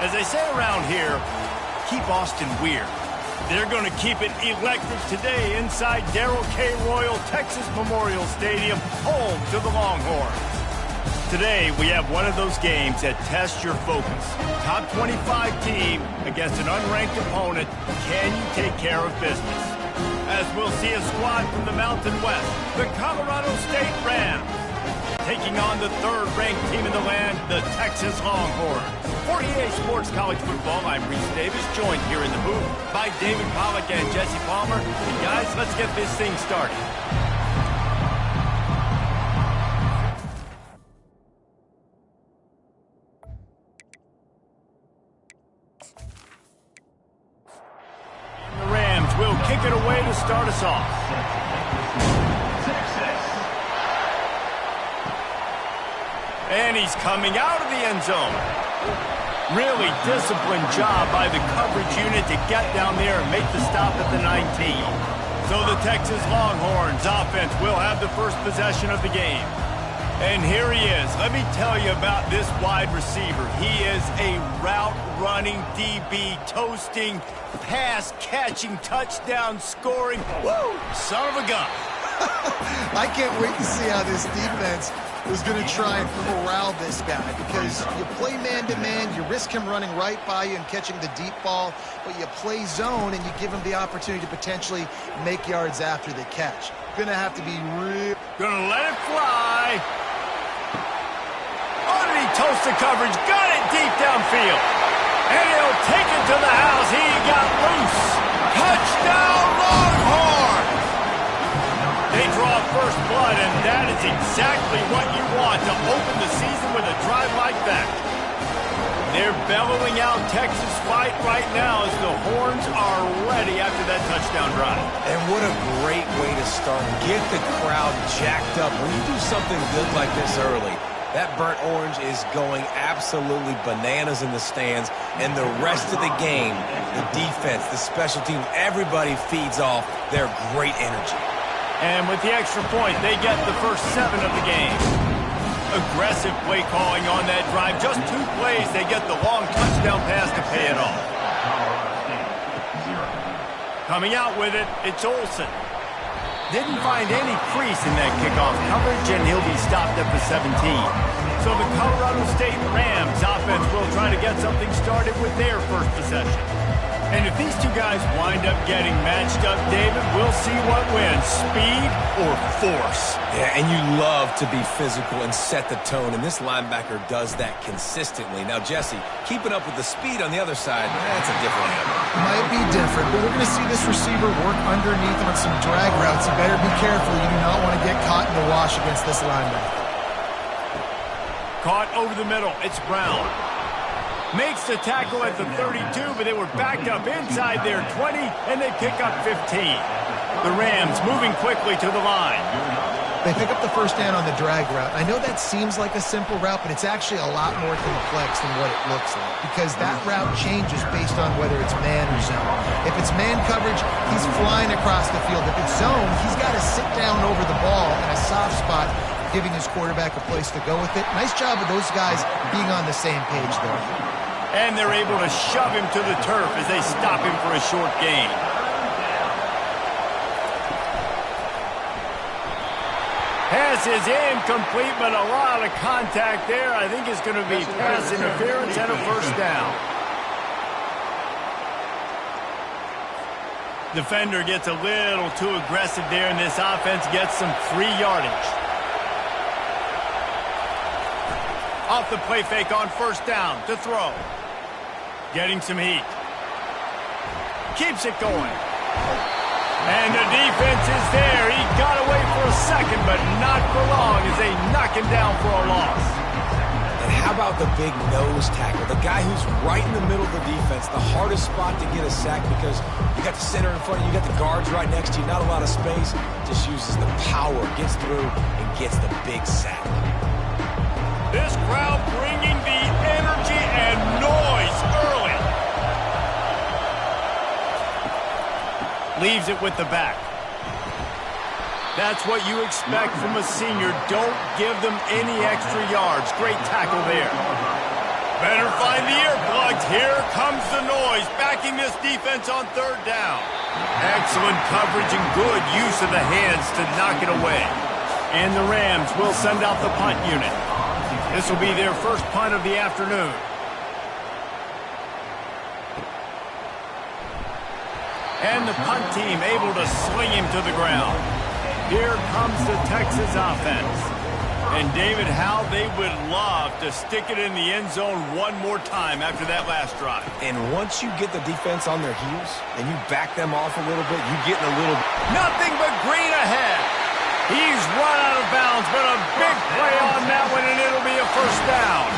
As they say around here, keep Austin weird. They're going to keep it electric today inside Darrell K. Royal Texas Memorial Stadium, home to the Longhorns. Today, we have one of those games that tests your focus. Top 25 team against an unranked opponent. Can you take care of business? As we'll see a squad from the Mountain West, the Colorado State Rams, taking on the third-ranked team in the land, the Texas Longhorns. For EA Sports College Football, I'm Reese Davis, joined here in the booth by David Pollack and Jesse Palmer. And guys, let's get this thing started. The Rams will kick it away to start us off. And he's coming out of the end zone. Really disciplined job by the coverage unit to get down there and make the stop at the 19. So the Texas Longhorns offense will have the first possession of the game. And here he is. Let me tell you about this wide receiver. He is a route-running DB, toasting, pass-catching, touchdown-scoring. Woo! Son of a gun. I can't wait to see how this defense is going to try and corral this guy, because you play man-to-man, you risk him running right by you and catching the deep ball, but you play zone and you give him the opportunity to potentially make yards after the catch. Going to have to be real. Going to let it fly. Underneath Tulsa coverage, got it deep downfield. And he'll take it to the house. He got loose. Touchdown Longhorns! They draw first blood, and that is exactly what you want to open the season with a drive like that. They're bellowing out Texas fight right now as the Horns are ready after that touchdown drive. And what a great way to start. Get the crowd jacked up. When you do something good like this early, that burnt orange is going absolutely bananas in the stands, and the rest of the game, the defense, the special team, everybody feeds off their great energy. And with the extra point, they get the first 7 of the game. Aggressive play calling on that drive. Just 2 plays, they get the long touchdown pass to pay it off. Coming out with it, it's Olsen. Didn't find any crease in that kickoff coverage, and he'll be stopped at the 17. So the Colorado State Rams offense will try to get something started with their first possession. And if these two guys wind up getting matched up, David, we'll see what wins, speed or force. Yeah, and you love to be physical and set the tone, and this linebacker does that consistently. Now, Jesse, keeping up with the speed on the other side, that's a different animal. Might be different, but we're going to see this receiver work underneath on some drag routes. You better be careful. You do not want to get caught in the wash against this linebacker. Caught over the middle. It's Brown. Makes the tackle at the 32, but they were backed up inside their 20, and they pick up 15. The Rams moving quickly to the line. They pick up the first down on the drag route. I know that seems like a simple route, but it's actually a lot more complex than what it looks like, because that route changes based on whether it's man or zone. If it's man coverage, he's flying across the field. If it's zone, he's got to sit down over the ball in a soft spot, giving his quarterback a place to go with it. Nice job of those guys being on the same page there. And they're able to shove him to the turf as they stop him for a short gain. Pass is incomplete, but a lot of contact there. I think it's going to be pass interference and a first down. Defender gets a little too aggressive there, and this offense gets some free yardage. Off the play fake on first down to throw. Getting some heat. Keeps it going. And the defense is there. He got away for a second, but not for long as they knock him down for a loss. And how about the big nose tackle? The guy who's right in the middle of the defense, the hardest spot to get a sack, because you got the center in front of you, you got the guards right next to you, not a lot of space. Just uses the power, gets through, and gets the big sack. This crowd bringing the energy and noise Leaves it with the back. That's what you expect from a senior. Don't give them any extra yards. Great tackle there. Better find the earplugs. Here comes the noise, backing this defense on third down. Excellent coverage and good use of the hands to knock it away. And the Rams will send out the punt unit. This will be their first punt of the afternoon. And the punt team able to sling him to the ground. Here comes the Texas offense. And David, how they would love to stick it in the end zone one more time after that last drive. And once you get the defense on their heels and you back them off a little bit, you get in a little... Nothing but green ahead. He's run out of bounds, but a big play on that one, and it'll be a first down.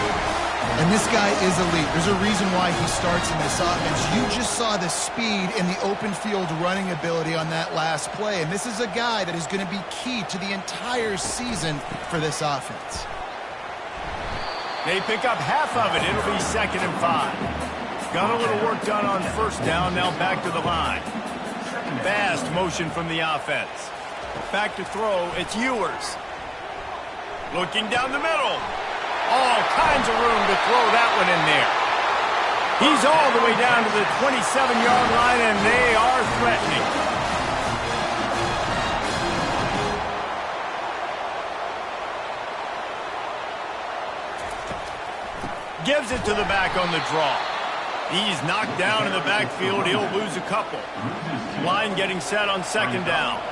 And this guy is elite. There's a reason why he starts in this offense. You just saw the speed and the open field running ability on that last play. And this is a guy that is going to be key to the entire season for this offense. They pick up half of it. It'll be 2nd and 5. Got a little work done on first down. Now back to the line. Fast motion from the offense. Back to throw. It's Ewers. Looking down the middle. All kinds of room to throw that one in there. He's all the way down to the 27-yard line, and they are threatening. Gives it to the back on the draw. He's knocked down in the backfield. He'll lose a couple. Line getting set on 2nd down.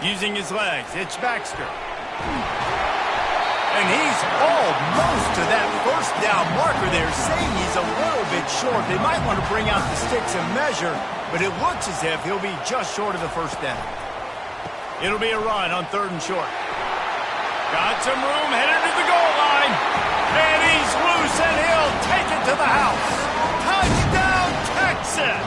Using his legs, it's Baxter. And he's almost to that first down marker there, saying he's a little bit short. They might want to bring out the sticks and measure, but it looks as if he'll be just short of the first down. It'll be a run on 3rd and short. Got some room, headed to the goal line. And he's loose, and he'll take it to the house. Touchdown, Texas!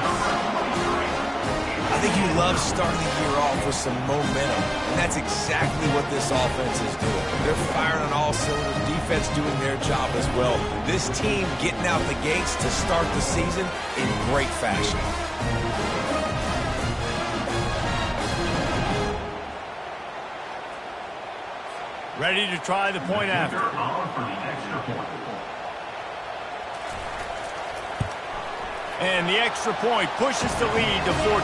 I think you love starting the year off with some momentum, and that's exactly what this offense is doing. They're firing on all cylinders, defense doing their job as well. This team getting out the gates to start the season in great fashion. Ready to try the point after. And the extra point pushes the lead to 14.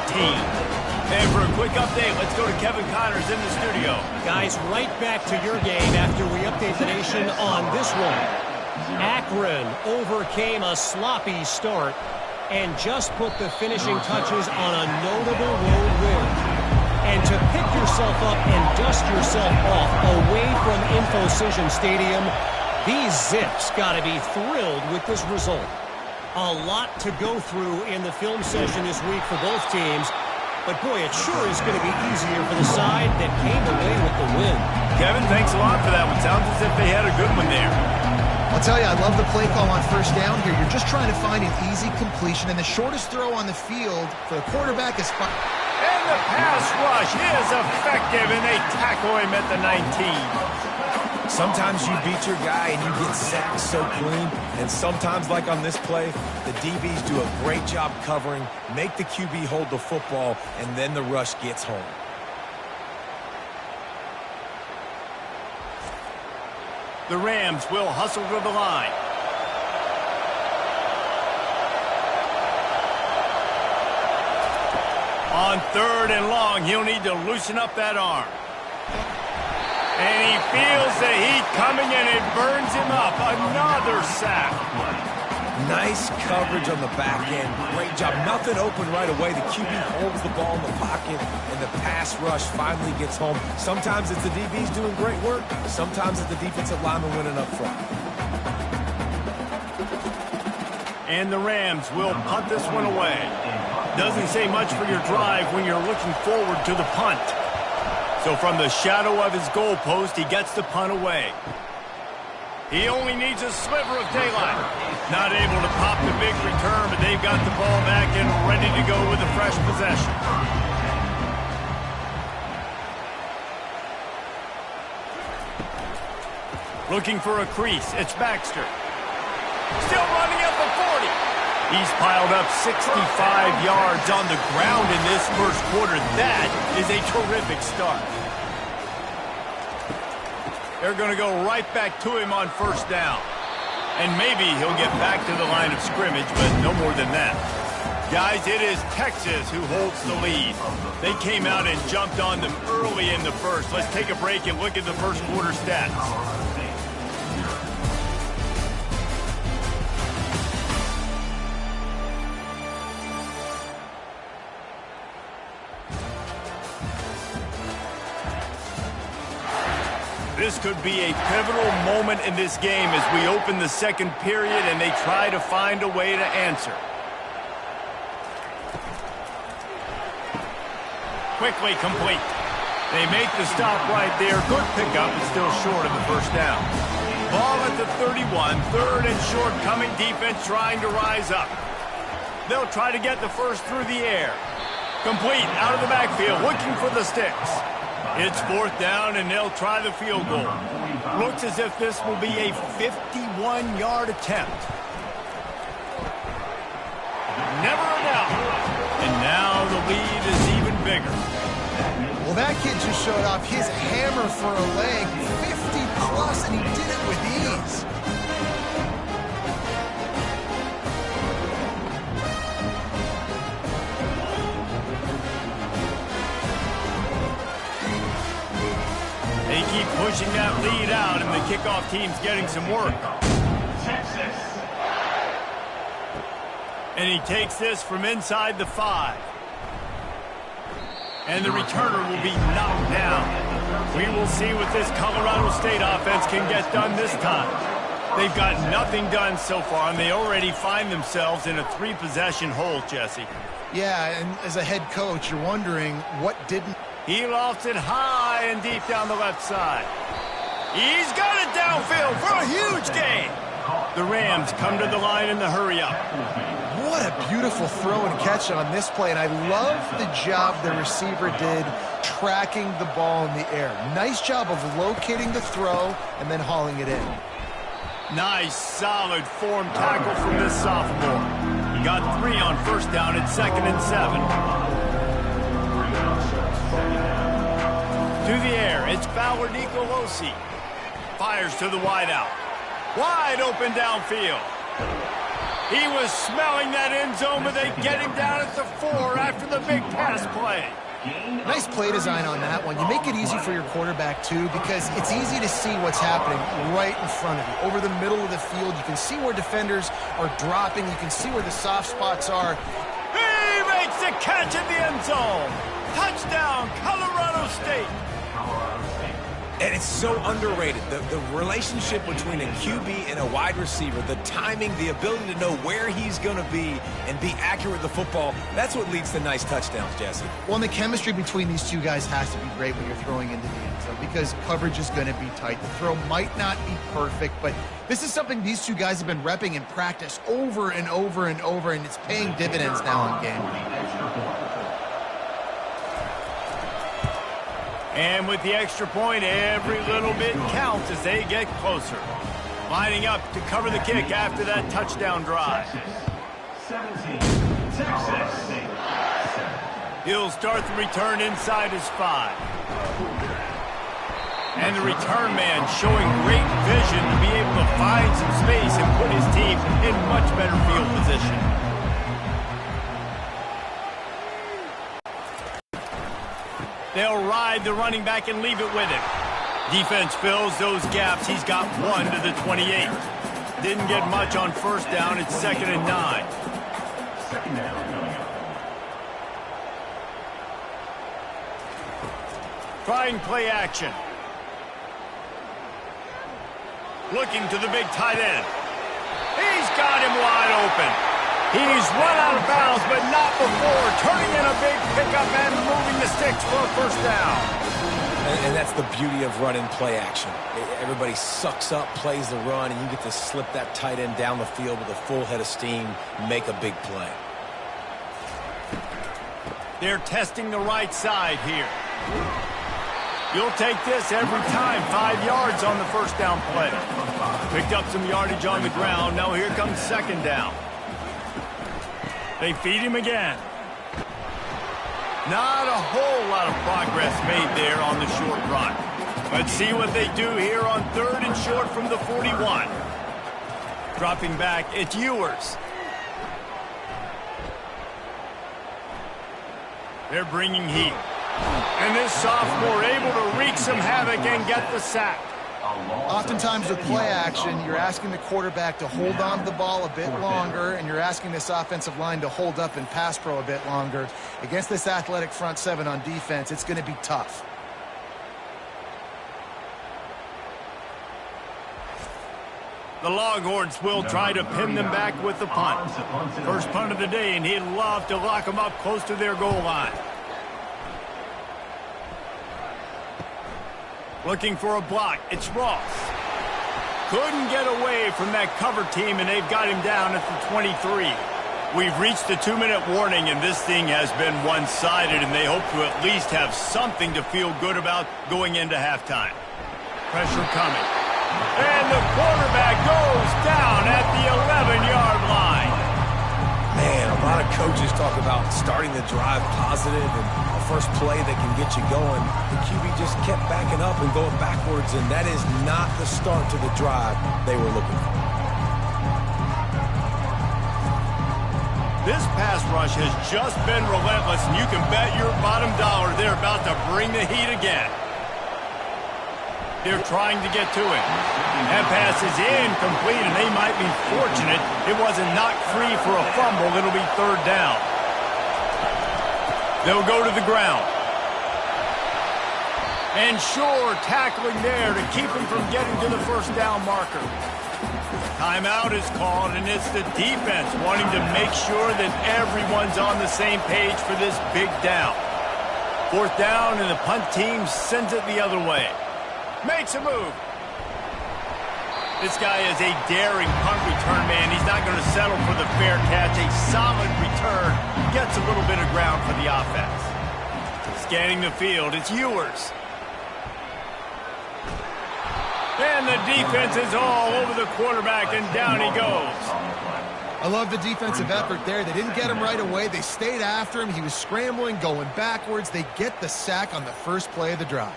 And for a quick update, let's go to Kevin Connors in the studio. Guys, right back to your game after we update the nation on this one. Akron overcame a sloppy start and just put the finishing touches on a notable road win. And to pick yourself up and dust yourself off away from InfoCision Stadium, these Zips got to be thrilled with this result. A lot to go through in the film session this week for both teams. But, boy, it sure is going to be easier for the side that came away with the win. Kevin, thanks a lot for that one. Sounds as if they had a good one there. I'll tell you, I love the play call on first down here. You're just trying to find an easy completion, and the shortest throw on the field for the quarterback is fine. And the pass rush is effective, and they tackle him at the 19. Sometimes you beat your guy and you get sacked so clean, and sometimes, like on this play, the DBs do a great job covering, make the QB hold the football, and then the rush gets home. The Rams will hustle to the line. On 3rd and long, he'll need to loosen up that arm. And he feels the heat coming, and it burns him up. Another sack. Nice coverage on the back end. Great job. Nothing open right away. The QB holds the ball in the pocket, and the pass rush finally gets home. Sometimes it's the DBs doing great work. Sometimes it's the defensive lineman winning up front. And the Rams will punt this one away. Doesn't say much for your drive when you're looking forward to the punt. So from the shadow of his goalpost, he gets the punt away. He only needs a sliver of daylight. Not able to pop the big return, but they've got the ball back and ready to go with a fresh possession. Looking for a crease. It's Baxter. Still running at the 40. He's piled up 65 yards on the ground in this first quarter. That is a terrific start. They're going to go right back to him on first down. And maybe he'll get back to the line of scrimmage, but no more than that. Guys, it is Texas who holds the lead. They came out and jumped on them early in the first. Let's take a break and look at the first quarter stats. This could be a pivotal moment in this game as we open the second period and they try to find a way to answer. Quickly complete. They make the stop right there. Good pickup, but still short of the first down. Ball at the 31, third and short, coming defense trying to rise up. They'll try to get the first through the air. Complete, out of the backfield, looking for the sticks. It's fourth down, and they'll try the field goal. Looks as if this will be a 51-yard attempt. Never a doubt. And now the lead is even bigger. Well, that kid just showed off his hammer for a leg, 50-plus, and he did it with ease. They keep pushing that lead out, and the kickoff team's getting some work. And he takes this from inside the 5. And the returner will be knocked down. We will see what this Colorado State offense can get done this time. They've got nothing done so far, and they already find themselves in a 3-possession hole, Jesse. Yeah, and as a head coach, you're wondering what didn't... He lofts it high and deep down the left side. He's got it downfield for a huge gain. The Rams come to the line in the hurry-up. What a beautiful throw and catch on this play, and I love the job the receiver did tracking the ball in the air. Nice job of locating the throw and then hauling it in. Nice, solid form tackle from this sophomore. He got 3 on first down at 2nd and 7. To the air, it's Fowler Nicolosi. Fires to the wideout. Wide open downfield. He was smelling that end zone, but they get him down at the 4 after the big pass play. Nice play design on that one. You make it easy for your quarterback, too, because it's easy to see what's happening right in front of you. Over the middle of the field, you can see where defenders are dropping. You can see where the soft spots are. He makes the catch in the end zone. Touchdown, Colorado State. And it's so underrated. The relationship between a QB and a wide receiver, the timing, the ability to know where he's going to be and be accurate with the football, that's what leads to nice touchdowns, Jesse. Well, and the chemistry between these two guys has to be great when you're throwing into the end zone because coverage is going to be tight. The throw might not be perfect, but this is something these two guys have been repping in practice over and over and over, and it's paying dividends now in game. And with the extra point, every little bit counts as they get closer. Lining up to cover the kick after that touchdown drive. He'll start the return inside his 5. And the return man showing great vision to be able to find some space and put his team in much better field position. They'll ride the running back and leave it with him. Defense fills those gaps. He's got 1 to the 28. Didn't get much on first down. It's 2nd and 9. Trying play action. Looking to the big tight end. He's got him wide open. He's run out of bounds, but not before. Turning in a big pickup and moving the sticks for a first down. And that's the beauty of running play action. Everybody sucks up, plays the run, and you get to slip that tight end down the field with a full head of steam, make a big play. They're testing the right side here. You'll take this every time. 5 yards on the first down play. Picked up some yardage on the ground. Now here comes 2nd down. They feed him again. Not a whole lot of progress made there on the short run. Let's see what they do here on 3rd and short from the 41. Dropping back, it's Ewers. They're bringing heat. And this sophomore able to wreak some havoc and get the sack. Oftentimes with play action, you're asking the quarterback to hold on to the ball a bit longer, and you're asking this offensive line to hold up in pass pro a bit longer. Against this athletic front seven on defense, it's going to be tough. The Longhorns will try to pin them back with the punt. First punt of the day, and he'd love to lock them up close to their goal line. Looking for a block. It's Ross. Couldn't get away from that cover team, and they've got him down at the 23. We've reached the 2-minute warning, and this thing has been one-sided, and they hope to at least have something to feel good about going into halftime. Pressure coming. And the quarterback goes down at the 11-yard line. Man, a lot of coaches talk about starting the drive positive and a first play that can get you going. The QB just kept backing up and going backwards, and that is not the start to the drive they were looking for. This pass rush has just been relentless, and you can bet your bottom dollar they're about to bring the heat again. They're trying to get to him. That pass is incomplete, and they might be fortunate it wasn't knocked free for a fumble. It'll be 3rd down. They'll go to the ground. And sure, tackling there to keep him from getting to the first down marker. Timeout is called, and it's the defense wanting to make sure that everyone's on the same page for this big down. 4th down, and the punt team sends it the other way. Makes a move. This guy is a daring punt return man. He's not going to settle for the fair catch. A solid return. Gets a little bit of ground for the offense. Scanning the field, it's Ewers. And the defense is all over the quarterback, and down he goes. I love the defensive effort there. They didn't get him right away. They stayed after him. He was scrambling, going backwards. They get the sack on the first play of the drive.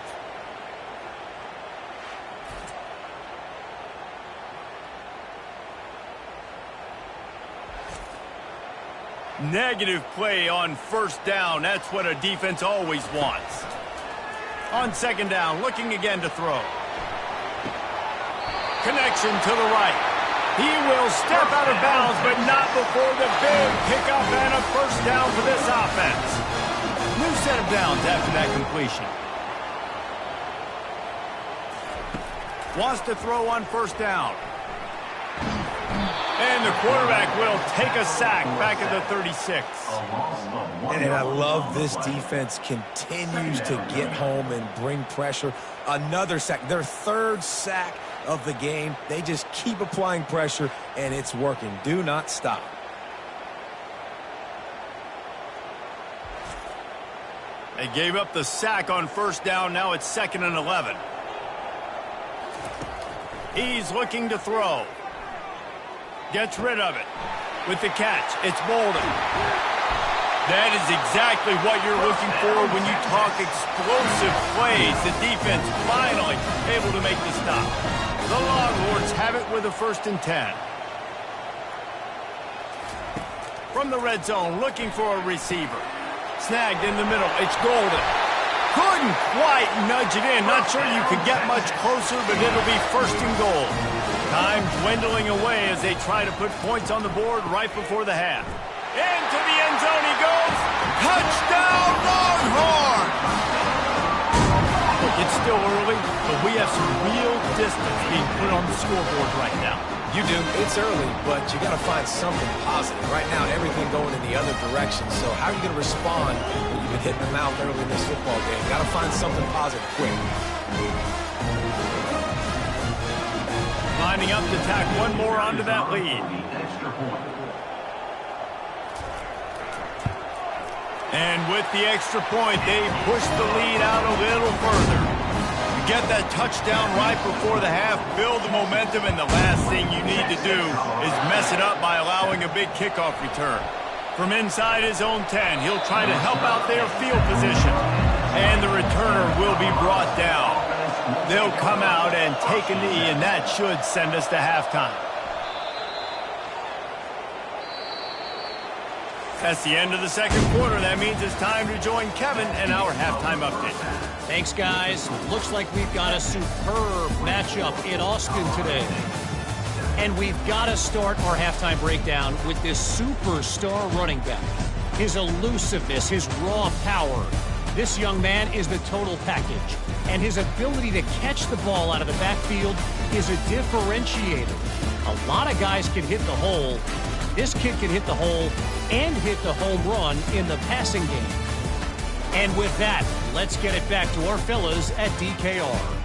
Negative play on 1st down. That's what a defense always wants. On 2nd down, looking again to throw. Connection to the right. He will step out of bounds, but not before the big pickup and a 1st down for this offense. New set of downs after that completion. Wants to throw on 1st down. And the quarterback will take a sack back at the 36. And I love this defense continues to get home and bring pressure. Another sack, their 3rd sack of the game. They just keep applying pressure, and it's working. Do not stop. They gave up the sack on 1st down. Now it's 2nd and 11. He's looking to throw. Gets rid of it. With the catch, it's Bolden. That is exactly what you're looking for when you talk explosive plays. The defense finally able to make the stop. The Longhorns have it with a 1st and 10. From the red zone, looking for a receiver. Snagged in the middle, it's Golden. Couldn't quite nudge it in. Not sure you could get much closer, but it'll be 1st and goal. Time dwindling away as they try to put points on the board right before the half. Into the end zone he goes. Touchdown, Longhorns! Look, it's still early, but we have some real distance being put on the scoreboard right now. You do. It's early, but you got to find something positive. Right now, everything going in the other direction. So how are you going to respond when you've been hitting the mouth early in this football game? You got to find something positive quick. Lining up to tack one more onto that lead. And with the extra point, they push the lead out a little further. You get that touchdown right before the half, build the momentum, and the last thing you need to do is mess it up by allowing a big kickoff return. From inside his own 10, he'll try to help out their field position. And the returner will be brought down. They'll come out and take a knee, and that should send us to halftime. That's the end of the second quarter. That means it's time to join Kevin and our halftime update. Thanks, guys. Looks like we've got a superb matchup in Austin today. And we've got to start our halftime breakdown with this superstar running back. His elusiveness, his raw power. This young man is the total package. And his ability to catch the ball out of the backfield is a differentiator. A lot of guys can hit the hole. This kid can hit the hole and hit the home run in the passing game. And with that, let's get it back to our fellas at DKR.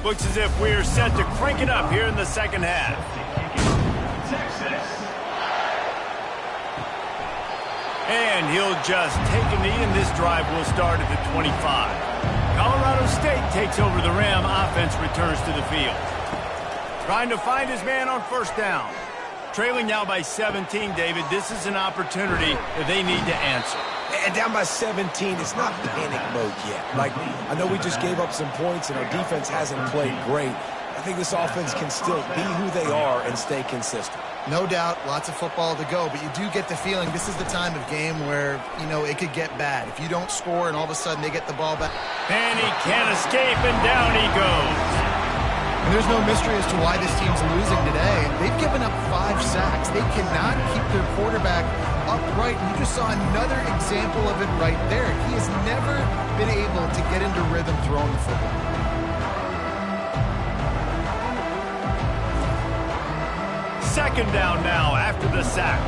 Looks as if we're set to crank it up here in the second half. And he'll just take a knee, and this drive will start at the 25. Colorado State takes over the Ram. Offense returns to the field. Trying to find his man on first down. Trailing now by 17, David. This is an opportunity that they need to answer. And down by 17, it's not panic mode yet. Like, I know we just gave up some points and our defense hasn't played great. I think this offense can still be who they are and stay consistent. No doubt, lots of football to go, but you do get the feeling this is the time of game where, you know, it could get bad. If you don't score and all of a sudden they get the ball back. And he can't escape, and down he goes. And there's no mystery as to why this team's losing today. They've given up 5 sacks. They cannot keep their quarterback upright. And you just saw another example of it right there. He has never been able to get into rhythm throwing the football. Second down now after the sack.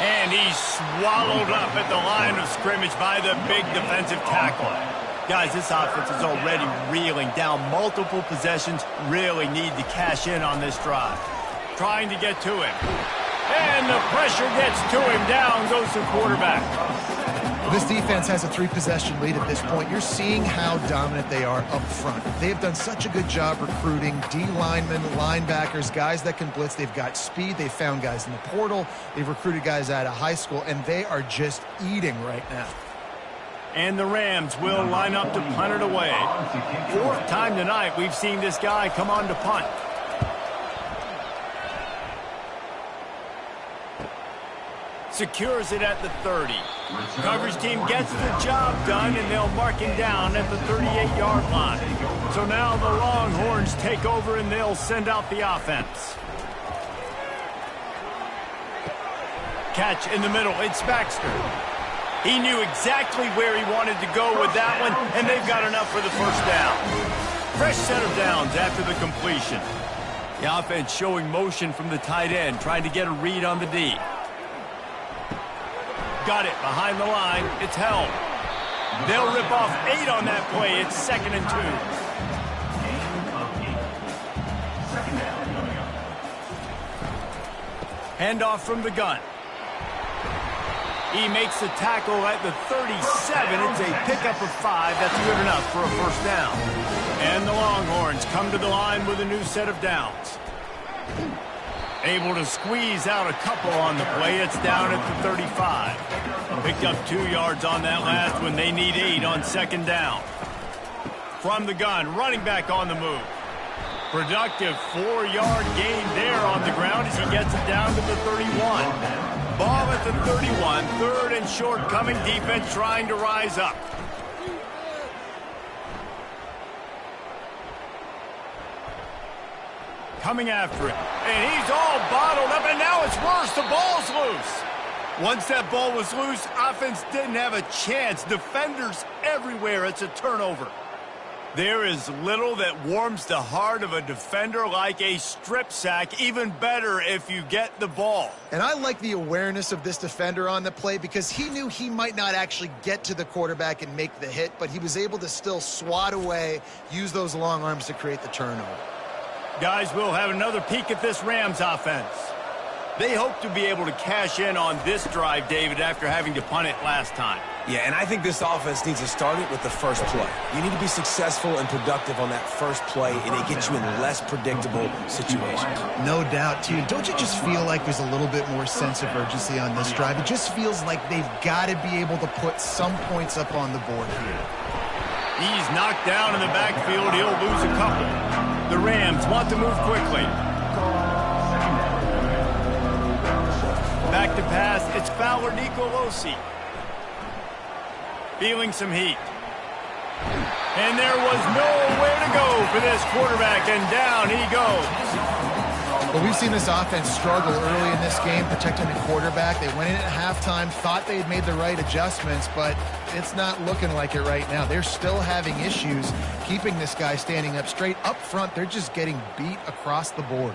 And he's swallowed up at the line of scrimmage by the big defensive tackle. Guys, this offense is already reeling down multiple possessions. Really need to cash in on this drive. Trying to get to him. And the pressure gets to him. Down goes the quarterback. This defense has a 3-possession lead at this point. You're seeing how dominant they are up front. They have done such a good job recruiting D-linemen, linebackers, guys that can blitz. They've got speed. They've found guys in the portal. They've recruited guys out of high school, and they are just eating right now. And the Rams will line up to punt it away. 4th time tonight we've seen this guy come on to punt. Secures it at the 30. Coverage team gets the job done, and they'll mark him down at the 38-yard line. So now the Longhorns take over, and they'll send out the offense. Catch in the middle. It's Baxter. He knew exactly where he wanted to go with that one, and they've got enough for the first down. Fresh set of downs after the completion. The offense showing motion from the tight end, trying to get a read on the D. Got it behind the line. It's held. They'll rip off 8 on that play. It's 2nd and 2. Handoff from the gun. He makes the tackle at the 37. It's a pickup of 5. That's good enough for a first down. And the Longhorns come to the line with a new set of downs. Able to squeeze out a couple on the play. It's down at the 35. Picked up 2 yards on that last one. They need 8 on 2nd down. From the gun, running back on the move. Productive 4-yard gain there on the ground as he gets it down to the 31. Ball at the 31. 3rd and short coming. Defense trying to rise up. Coming after it. And he's all bottled up, and now it's worse. The ball's loose. Once that ball was loose, offense didn't have a chance. Defenders everywhere. It's a turnover. There is little that warms the heart of a defender like a strip sack. Even better if you get the ball. And I like the awareness of this defender on the play because he knew he might not actually get to the quarterback and make the hit, but he was able to still swat away, use those long arms to create the turnover. Guys, we'll have another peek at this Rams offense. They hope to be able to cash in on this drive, David, after having to punt it last time. Yeah, and I think this offense needs to start it with the first play. You need to be successful and productive on that first play, and it gets you in less predictable situations. No doubt, too. Don't you just feel like there's a little bit more sense of urgency on this drive? It just feels like they've got to be able to put some points up on the board here. He's knocked down in the backfield. He'll lose a couple. The Rams want to move quickly. Back to pass, it's Fowler Nicolosi. Feeling some heat. And there was nowhere to go for this quarterback, and down he goes. Well, we've seen this offense struggle early in this game, protecting the quarterback. They went in at halftime, thought they had made the right adjustments, but it's not looking like it right now. They're still having issues keeping this guy standing up straight. Up front, they're just getting beat across the board.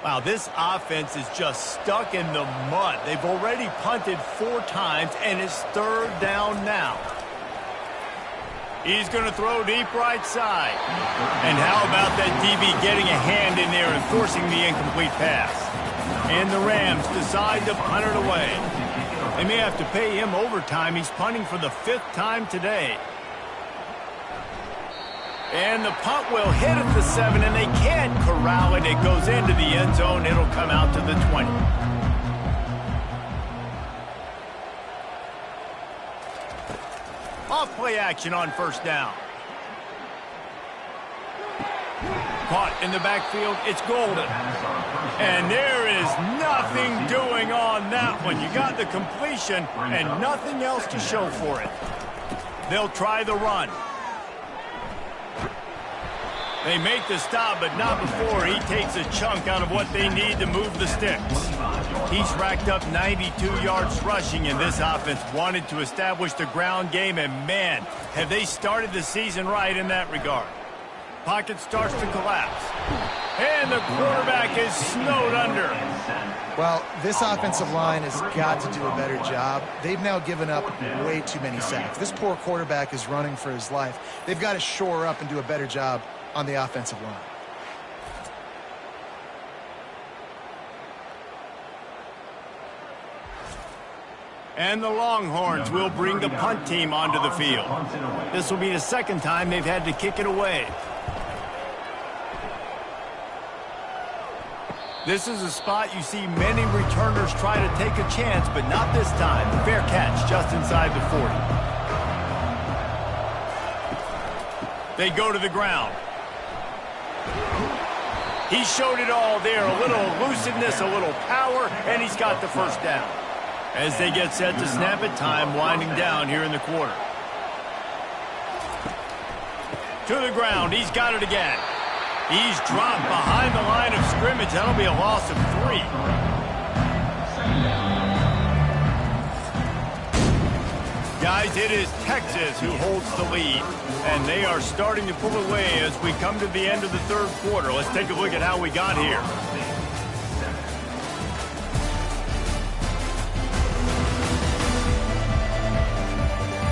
Wow, this offense is just stuck in the mud. They've already punted 4 times, and it's 3rd down now. He's going to throw deep right side. And how about that DB getting a hand in there and forcing the incomplete pass? And the Rams decide to punt it away. They may have to pay him overtime. He's punting for the 5th time today. And the punt will hit at the 7, and they can't corral it. It goes into the end zone. It'll come out to the 20. Off play action on 1st down. Caught in the backfield. It's Golden. And there is nothing doing on that one. You got the completion and nothing else to show for it. They'll try the run. They make the stop, but not before he takes a chunk out of what they need to move the sticks. He's racked up 92 yards rushing, and this offense wanted to establish the ground game, and man, have they started the season right in that regard. Pocket starts to collapse, and the quarterback is snowed under. Well, this offensive line has got to do a better job. They've now given up way too many sacks. This poor quarterback is running for his life. They've got to shore up and do a better job on the offensive line. And the Longhorns will bring the punt team onto the field. This will be the 2nd time they've had to kick it away. This is a spot you see many returners try to take a chance, but not this time. Fair catch just inside the 40. They go to the ground. He showed it all there, a little elusiveness, a little power, and he's got the 1st down. As they get set to snap it, time winding down here in the quarter. To the ground, he's got it again. He's dropped behind the line of scrimmage. That'll be a loss of 3. Guys, it is Texas who holds the lead, and they are starting to pull away as we come to the end of the 3rd quarter. Let's take a look at how we got here.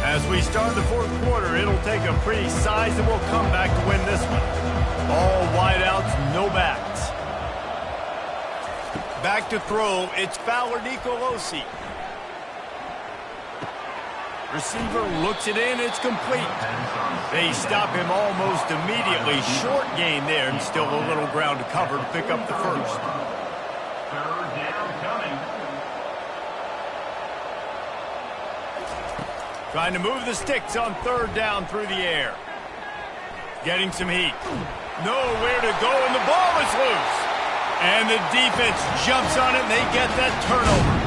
As we start the 4th quarter, it'll take a pretty sizable comeback to win this one. All wideouts, no backs. Back to throw, it's Fowler Nicolosi. Receiver looks it in, it's complete. They stop him almost immediately. Short gain there, and still a little ground to cover to pick up the 1st. 3rd down coming. Trying to move the sticks on 3rd down through the air. Getting some heat. Nowhere to go, and the ball is loose. And the defense jumps on it, and they get that turnover.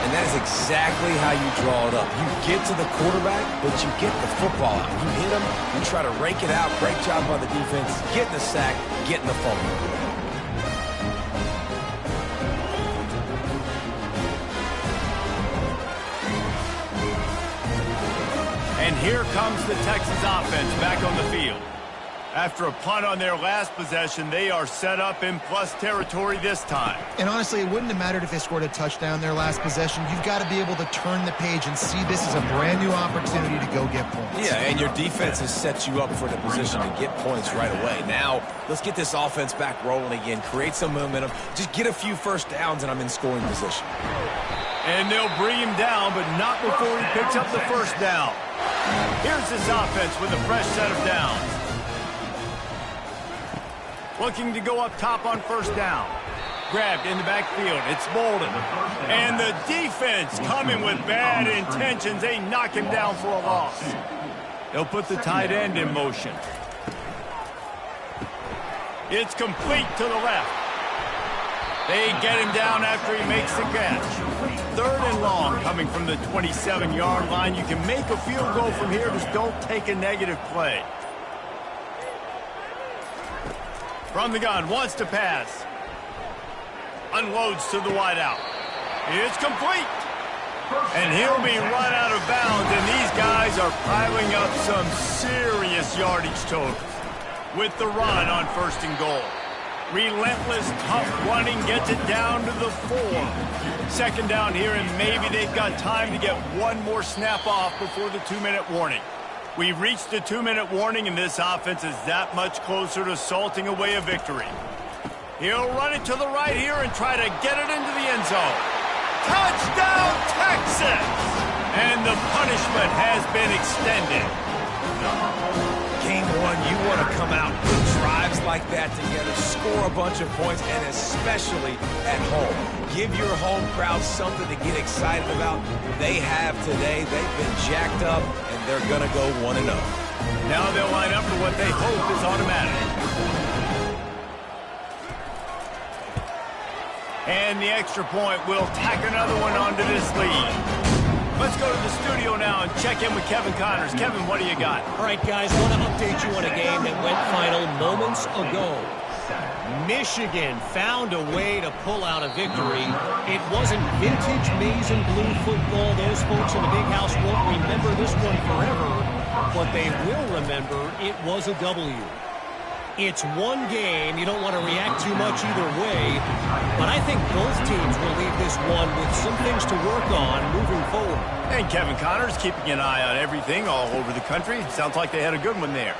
And that is exactly how you draw it up. You get to the quarterback, but you get the football out. You hit him, you try to rake it out. Great job by the defense. Getting the sack, getting the fumble. And And here comes the Texas offense back on the field. After a punt on their last possession, they are set up in plus territory this time. And honestly, it wouldn't have mattered if they scored a touchdown their last possession. You've got to be able to turn the page and see this as a brand new opportunity to go get points. Yeah, and your defense has set you up for the position to get points right away. Now, let's get this offense back rolling again, create some momentum, just get a few first downs, and I'm in scoring position. And they'll bring him down, but not before he picks up the first down. Here's this offense with a fresh set of downs. Looking to go up top on first down. Grabbed in the backfield. It's Bolden. And the defense coming with bad intentions. They knock him down for a loss. They'll put the tight end in motion. It's complete to the left. They get him down after he makes the catch. 3rd and long coming from the 27-yard line. You can make a field goal from here. Just don't take a negative play. From the gun, wants to pass. Unloads to the wideout. It's complete. And he'll be run out of bounds, and these guys are piling up some serious yardage totals with the run on 1st and goal. Relentless, tough running gets it down to the 4. 2nd down here, and maybe they've got time to get one more snap off before the 2-minute warning. We've reached the 2-minute warning, and this offense is that much closer to salting away a victory. He'll run it to the right here and try to get it into the end zone. Touchdown, Texas! And the punishment has been extended. Game 1, you want to come out, put drives like that together, score a bunch of points, and especially at home. Give your home crowd something to get excited about. They have today. They've been jacked up, and they're going to go 1-0. Now they'll line up for what they hope is automatic. And the extra point will tack another one onto this lead. Let's go to the studio now and check in with Kevin Connors. Kevin, what do you got? All right, guys, want to update you on a game that went final moments ago. Michigan found a way to pull out a victory. It wasn't vintage maize and blue football. Those folks in the big house won't remember this one forever, but they will remember it was a W. It's one game. You don't want to react too much either way, but I think both teams will leave this one with some things to work on moving forward. And Kevin Connors keeping an eye on everything all over the country. Sounds like they had a good one there.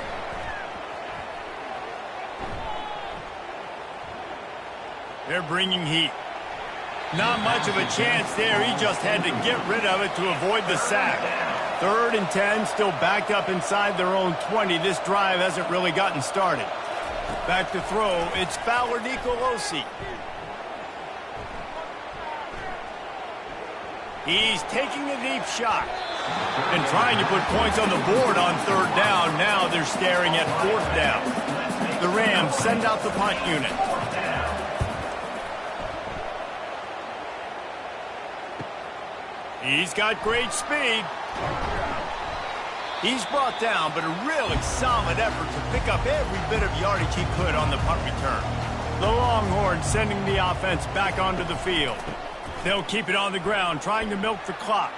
They're bringing heat. Not much of a chance there. He just had to get rid of it to avoid the sack. 3rd and 10, still backed up inside their own 20. This drive hasn't really gotten started. Back to throw, it's Fowler Nicolosi. He's taking a deep shot and trying to put points on the board on 3rd down. Now they're staring at 4th down. The Rams send out the punt unit. He's got great speed. He's brought down, but a really solid effort to pick up every bit of yardage he could on the punt return. The Longhorns sending the offense back onto the field. They'll keep it on the ground, trying to milk the clock.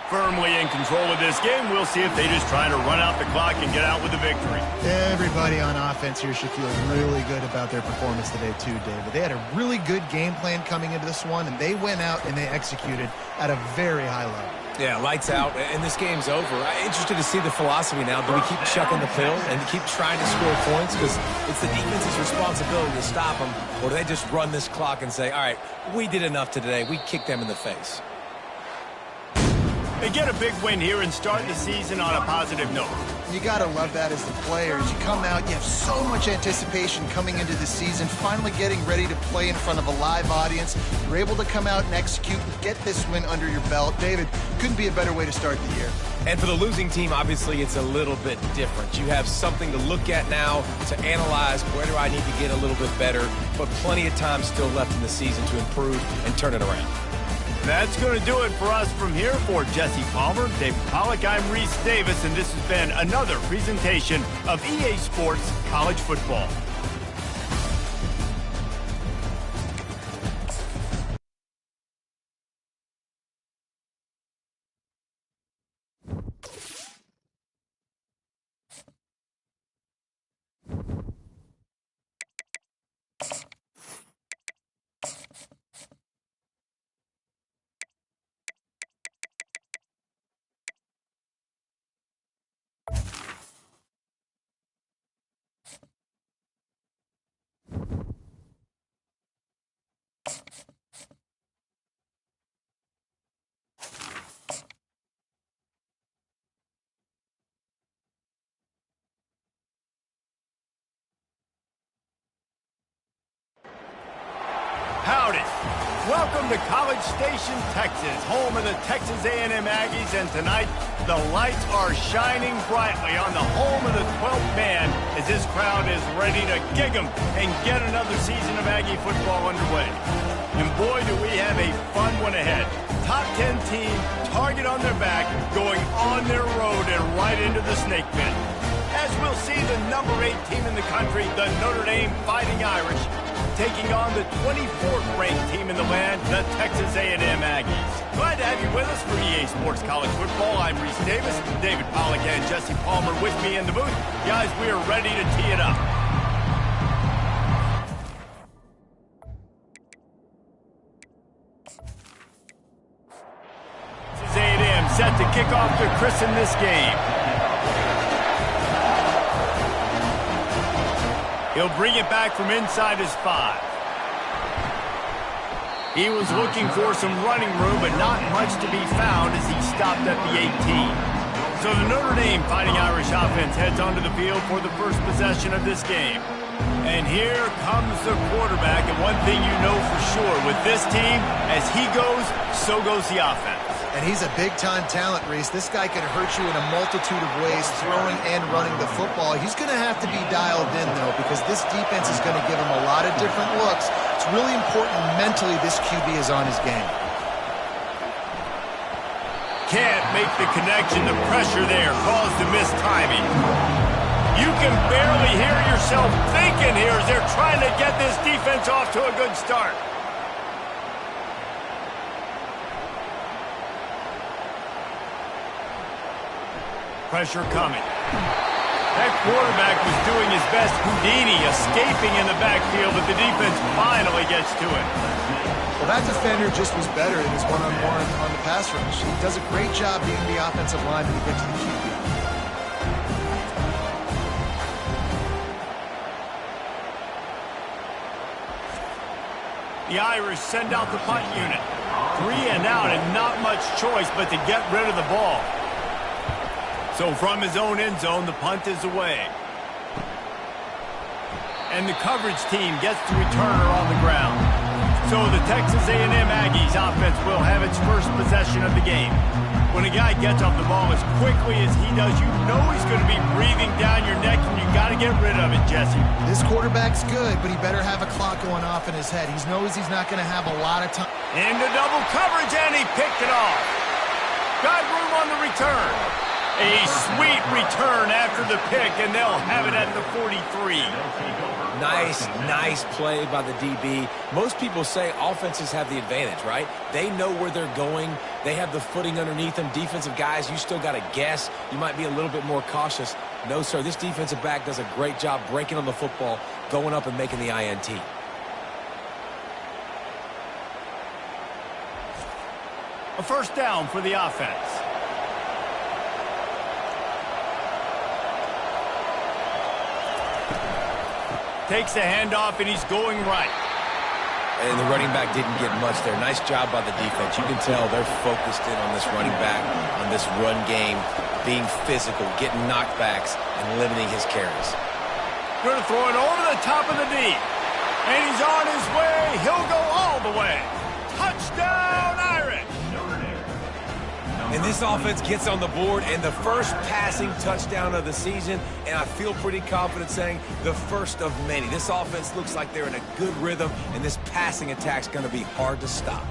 Firmly in control of this game. We'll see if they just try to run out the clock and get out with a victory. Everybody on offense here should feel really good about their performance today too, David. They had a really good game plan coming into this one, and they went out and they executed at a very high level. Yeah, lights out, and this game's over. I'm interested to see the philosophy now. Do we keep chucking the pill and keep trying to score points? Because it's the defense's responsibility to stop them. Or do they just run this clock and say, all right, we did enough today. We kicked them in the face. They get a big win here and start the season on a positive note. You got to love that as the players. You come out, you have so much anticipation coming into the season, finally getting ready to play in front of a live audience. You're able to come out and execute and get this win under your belt. David, couldn't be a better way to start the year. And for the losing team, obviously, it's a little bit different. You have something to look at now to analyze where do I need to get a little bit better, but plenty of time still left in the season to improve and turn it around. That's going to do it for us from here. For Jesse Palmer, David Pollack, I'm Reese Davis, and this has been another presentation of EA Sports College Football. Howdy. Welcome to College Station, Texas, home of the Texas A&M Aggies, and tonight the lights are shining brightly on the home of the 12th man as this crowd is ready to gig 'em and get another season of Aggie football underway. And boy, do we have a fun one ahead. Top 10 team, target on their back, going on their road and right into the snake pit. As we'll see the number 8 team in the country, the Notre Dame Fighting Irish, taking on the 24th ranked team in the land, the Texas A&M Aggies. Glad to have you with us for EA Sports College Football. I'm Reese Davis, David Pollack and Jesse Palmer with me in the booth. Guys, we are ready to tee it up. Texas A&M set to kick off to christen this game. He'll bring it back from inside his 5. He was looking for some running room, but not much to be found as he stopped at the 18. So the Notre Dame Fighting Irish offense heads onto the field for the first possession of this game. And here comes the quarterback, and one thing you know for sure, with this team, as he goes, so goes the offense. And he's a big-time talent, Reese. This guy can hurt you in a multitude of ways, throwing and running the football. He's going to have to be dialed in, though, because this defense is going to give him a lot of different looks. It's really important mentally this QB is on his game. Can't make the connection. The pressure there caused the missed timing. You can barely hear yourself thinking here as they're trying to get this defense off to a good start. Pressure coming. That quarterback was doing his best Houdini, escaping in the backfield, but the defense finally gets to it. Well, that defender just was better in his one-on-one on the pass rush. He does a great job being the offensive lineman to get to the QB. The Irish send out the punt unit. 3 and out, and not much choice but to get rid of the ball. So from his own end zone, the punt is away. And the coverage team gets the returner on the ground. So the Texas A&M Aggies offense will have its first possession of the game. When a guy gets off the ball as quickly as he does, you know he's going to be breathing down your neck, and you got to get rid of it, Jesse. This quarterback's good, but he better have a clock going off in his head. He knows he's not going to have a lot of time. Into double coverage, and he picked it off. Got room on the return. A sweet return after the pick, and they'll have it at the 43. Nice play by the DB. Most people say offenses have the advantage, right? They know where they're going. They have the footing underneath them. Defensive guys, you still got to guess. You might be a little bit more cautious. No, sir, this defensive back does a great job breaking on the football, going up and making the INT. A first down for the offense. Takes the handoff, and he's going right. And the running back didn't get much there. Nice job by the defense. You can tell they're focused in on this running back, on this run game, being physical, getting knockbacks, and limiting his carries. Going to throw it over the top of the D. And he's on his way. He'll go all the way. Touchdown, Irish! And this offense gets on the board, and the first passing touchdown of the season, and I feel pretty confident saying the first of many. This offense looks like they're in a good rhythm, and this passing attack's going to be hard to stop.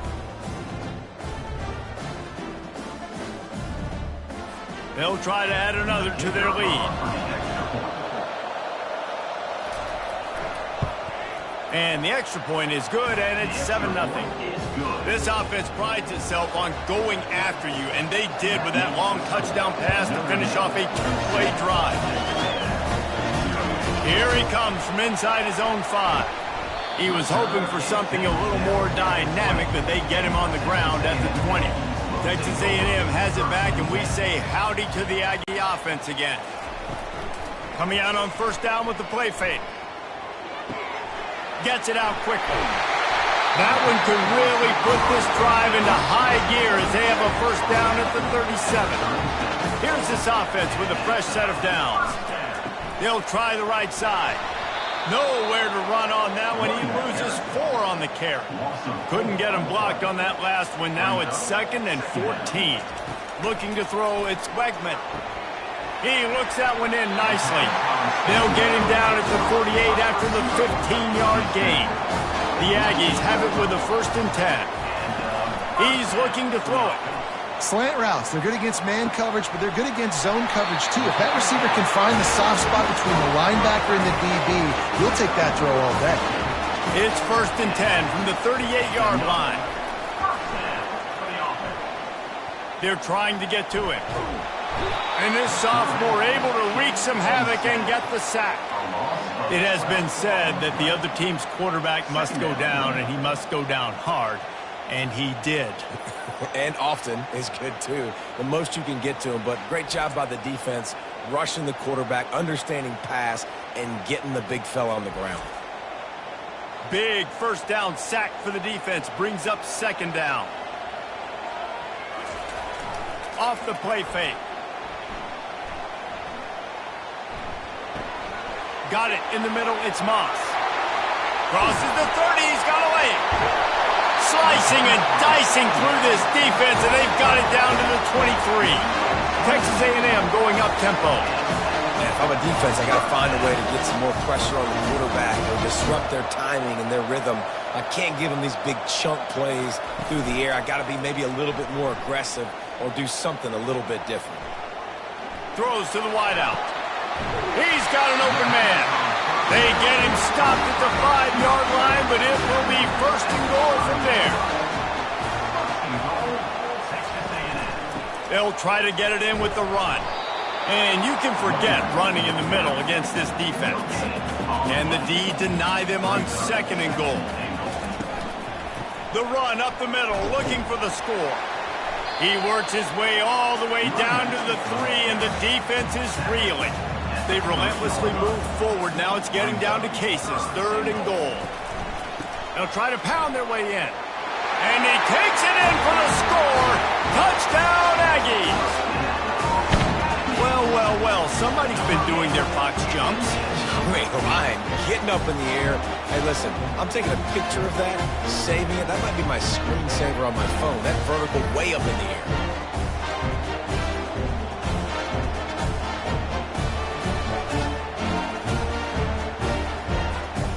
They'll try to add another to their lead. And the extra point is good, and it's 7-0. This offense prides itself on going after you, and they did with that long touchdown pass to finish off a 2-play drive. Here he comes from inside his own 5. He was hoping for something a little more dynamic, but they get him on the ground at the 20. Texas A&M has it back, and we say howdy to the Aggie offense again. Coming out on first down with the play fake. Gets it out quickly. That one could really put this drive into high gear as they have a first down at the 37. Here's this offense with a fresh set of downs. They'll try the right side. Nowhere to run on that one. He loses 4 on the carry. Couldn't get him blocked on that last one. Now it's 2nd and 14. Looking to throw, it's Wegman. He looks that one in nicely. They'll get him down at the 48 after the 15-yard gain. The Aggies have it with a 1st and 10. He's looking to throw it. Slant routes, they're good against man coverage, but they're good against zone coverage too. If that receiver can find the soft spot between the linebacker and the DB, he'll take that throw all day. It's 1st and 10 from the 38-yard line. They're trying to get to him. And this sophomore able to wreak some havoc and get the sack. It has been said that the other team's quarterback must go down, and he must go down hard. And he did. And often is good, too. The most you can get to him, but great job by the defense, rushing the quarterback, understanding pass, and getting the big fella on the ground. Big 1st down sack for the defense. Brings up 2nd down. Off the play fake. Got it in the middle. It's Moss. Crosses the 30. He's got away. Slicing and dicing through this defense, and they've got it down to the 23. Texas A&M going up tempo. Man, if I'm a defense, I got to find a way to get some more pressure on the quarterback or disrupt their timing and their rhythm. I can't give them these big chunk plays through the air. I got to be maybe a little bit more aggressive or do something a little bit different. Throws to the wideout. He's got an open man. They get him stopped at the 5-yard line, but it will be 1st and goal from there. They'll try to get it in with the run. And you can forget running in the middle against this defense. Can the D deny them on 2nd and goal? The run up the middle, looking for the score. He works his way all the way down to the 3, and the defense is reeling. They relentlessly move forward. Now it's getting down to cases. 3rd and goal. They'll try to pound their way in. And he takes it in for the score. Touchdown, Aggies. Well, somebody's been doing their box jumps. Wait, Ryan, getting up in the air. Hey, listen, I'm taking a picture of that, saving it. That might be my screensaver on my phone. That vertical way up in the air.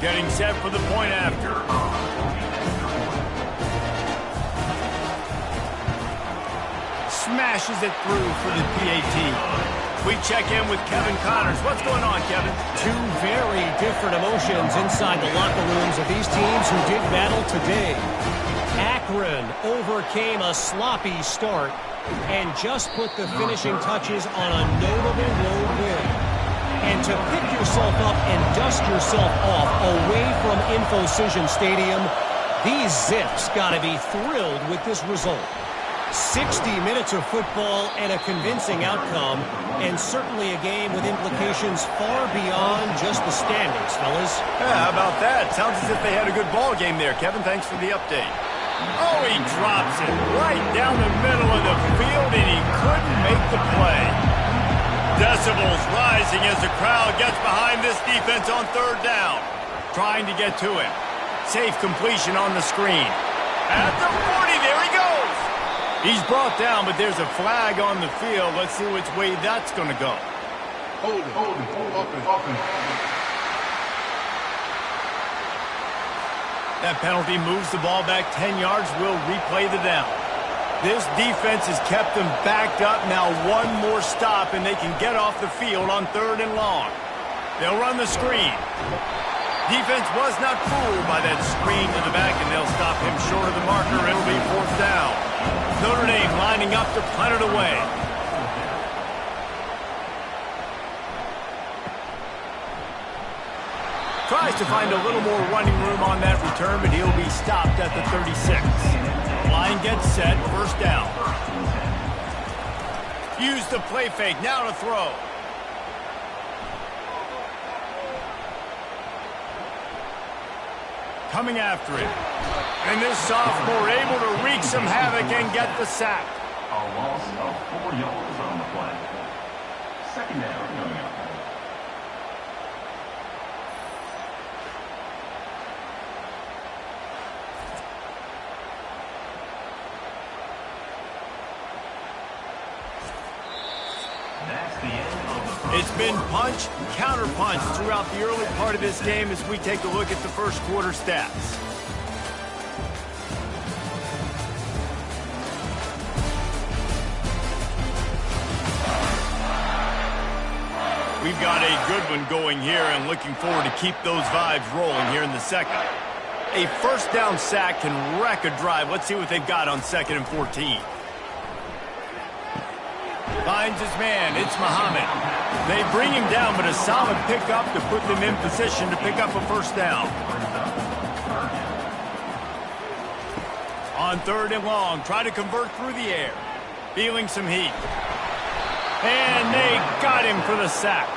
Getting set for the point after. Smashes it through for the PAT. We check in with Kevin Connors. What's going on, Kevin? 2 very different emotions inside the locker rooms of these teams who did battle today. Akron overcame a sloppy start and just put the finishing touches on a notable road win. And to pick yourself up and dust yourself off away from Infocision Stadium, these Zips got to be thrilled with this result. 60 minutes of football and a convincing outcome, and certainly a game with implications far beyond just the standings, fellas. Yeah, how about that? Sounds as if they had a good ball game there. Kevin, thanks for the update. Oh, he drops it right down the middle of the field, and he couldn't make the play. Decibels rising as the crowd gets behind this defense on 3rd down. Trying to get to him. Safe completion on the screen. At the 40, there he goes. He's brought down, but there's a flag on the field. Let's see which way that's going to go. Hold it, open. That penalty moves the ball back 10 yards. We'll replay the down. This defense has kept them backed up. Now 1 more stop, and they can get off the field on 3rd and long. They'll run the screen. Defense was not fooled by that screen to the back, and they'll stop him short of the marker. It'll be 4th down. Notre Dame lining up to punt it away. Tries to find a little more running room on that return, but he'll be stopped at the 36. Line gets set, 1st down. Use the play fake, now to throw. Coming after it. And this sophomore able to wreak some havoc and get the sack. A loss of 4 yards on the play. 2nd down coming up. That's the end of the first. It's been punch, counter-punch throughout the early part of this game as we take a look at the first quarter stats. We've got a good one going here and looking forward to keep those vibes rolling here in the second. A first down sack can wreck a drive. Let's see what they've got on 2nd and 14. Finds his man. It's Muhammad. They bring him down, but a solid pickup to put them in position to pick up a first down. On 3rd and long, try to convert through the air. Feeling some heat. And they got him for the sack.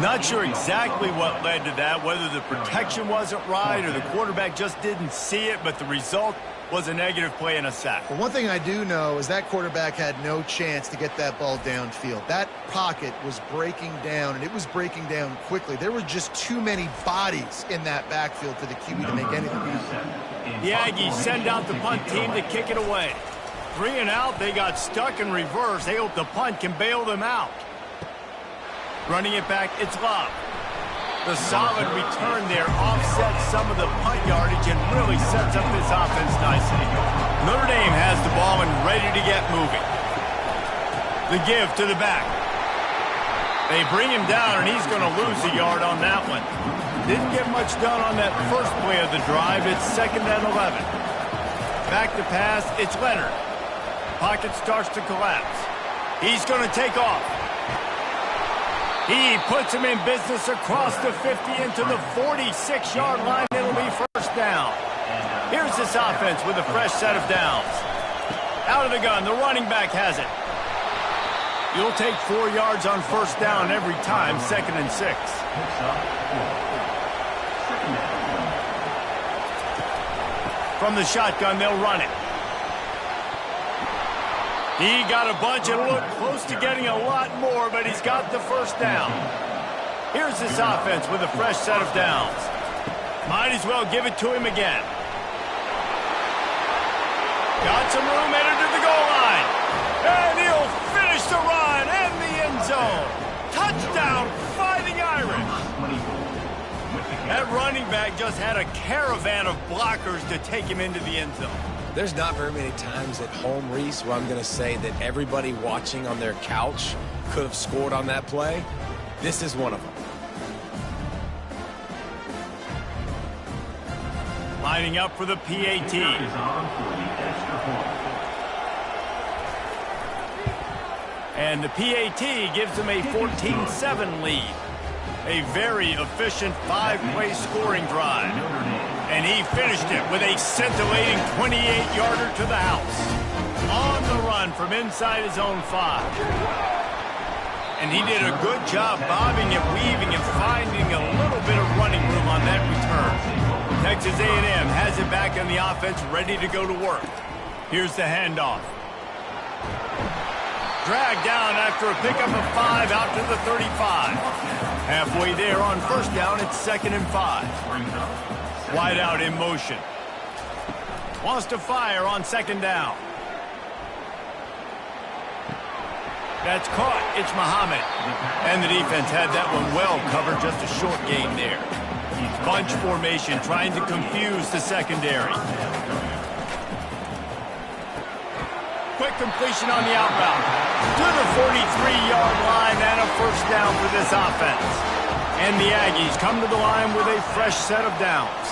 Not sure exactly what led to that, whether the protection wasn't right or the quarterback just didn't see it, but the result was a negative play and a sack. Well, one thing I do know is that quarterback had no chance to get that ball downfield. That pocket was breaking down, and it was breaking down quickly. There were just too many bodies in that backfield for the QB to make anything happen. The Aggies send out the punt team to kick it away. 3 and out, they got stuck in reverse. They hope the punt can bail them out. Running it back, it's Love. The solid return there offsets some of the punt yardage and really sets up this offense nicely. Notre Dame has the ball and ready to get moving. The give to the back. They bring him down, and he's going to lose a yard on that one. Didn't get much done on that first play of the drive. It's 2nd and 11. Back to pass, it's Leonard. Pocket starts to collapse. He's going to take off. He puts him in business across the 50 into the 46-yard line. It'll be first down. Here's this offense with a fresh set of downs. Out of the gun, the running back has it. You'll take 4 yards on first down every time, 2nd and 6. From the shotgun, they'll run it. He got a bunch and looked close to getting a lot more, but he's got the first down. Here's this offense with a fresh set of downs. Might as well give it to him again. Got some room, headed to the goal line. And he'll finish the run in the end zone. Touchdown, Fighting Irish. That running back just had a caravan of blockers to take him into the end zone. There's not very many times at home, Reese, where I'm going to say that everybody watching on their couch could have scored on that play. This is one of them. Lining up for the PAT. And the PAT gives them a 14-7 lead. A very efficient 5-play scoring drive. And he finished it with a scintillating 28-yarder to the house. On the run from inside his own 5. And he did a good job bobbing and weaving and finding a little bit of running room on that return. Texas A&M has it back in the offense, ready to go to work. Here's the handoff. Dragged down after a pickup of 5 out to the 35. Halfway there on first down, it's 2nd and 5. Wide out in motion. Wants to fire on 2nd down. That's caught. It's Muhammad. And the defense had that one well covered. Just a short gain there. Bunch formation trying to confuse the secondary. Quick completion on the out route. To the 43-yard line and a first down for this offense. And the Aggies come to the line with a fresh set of downs.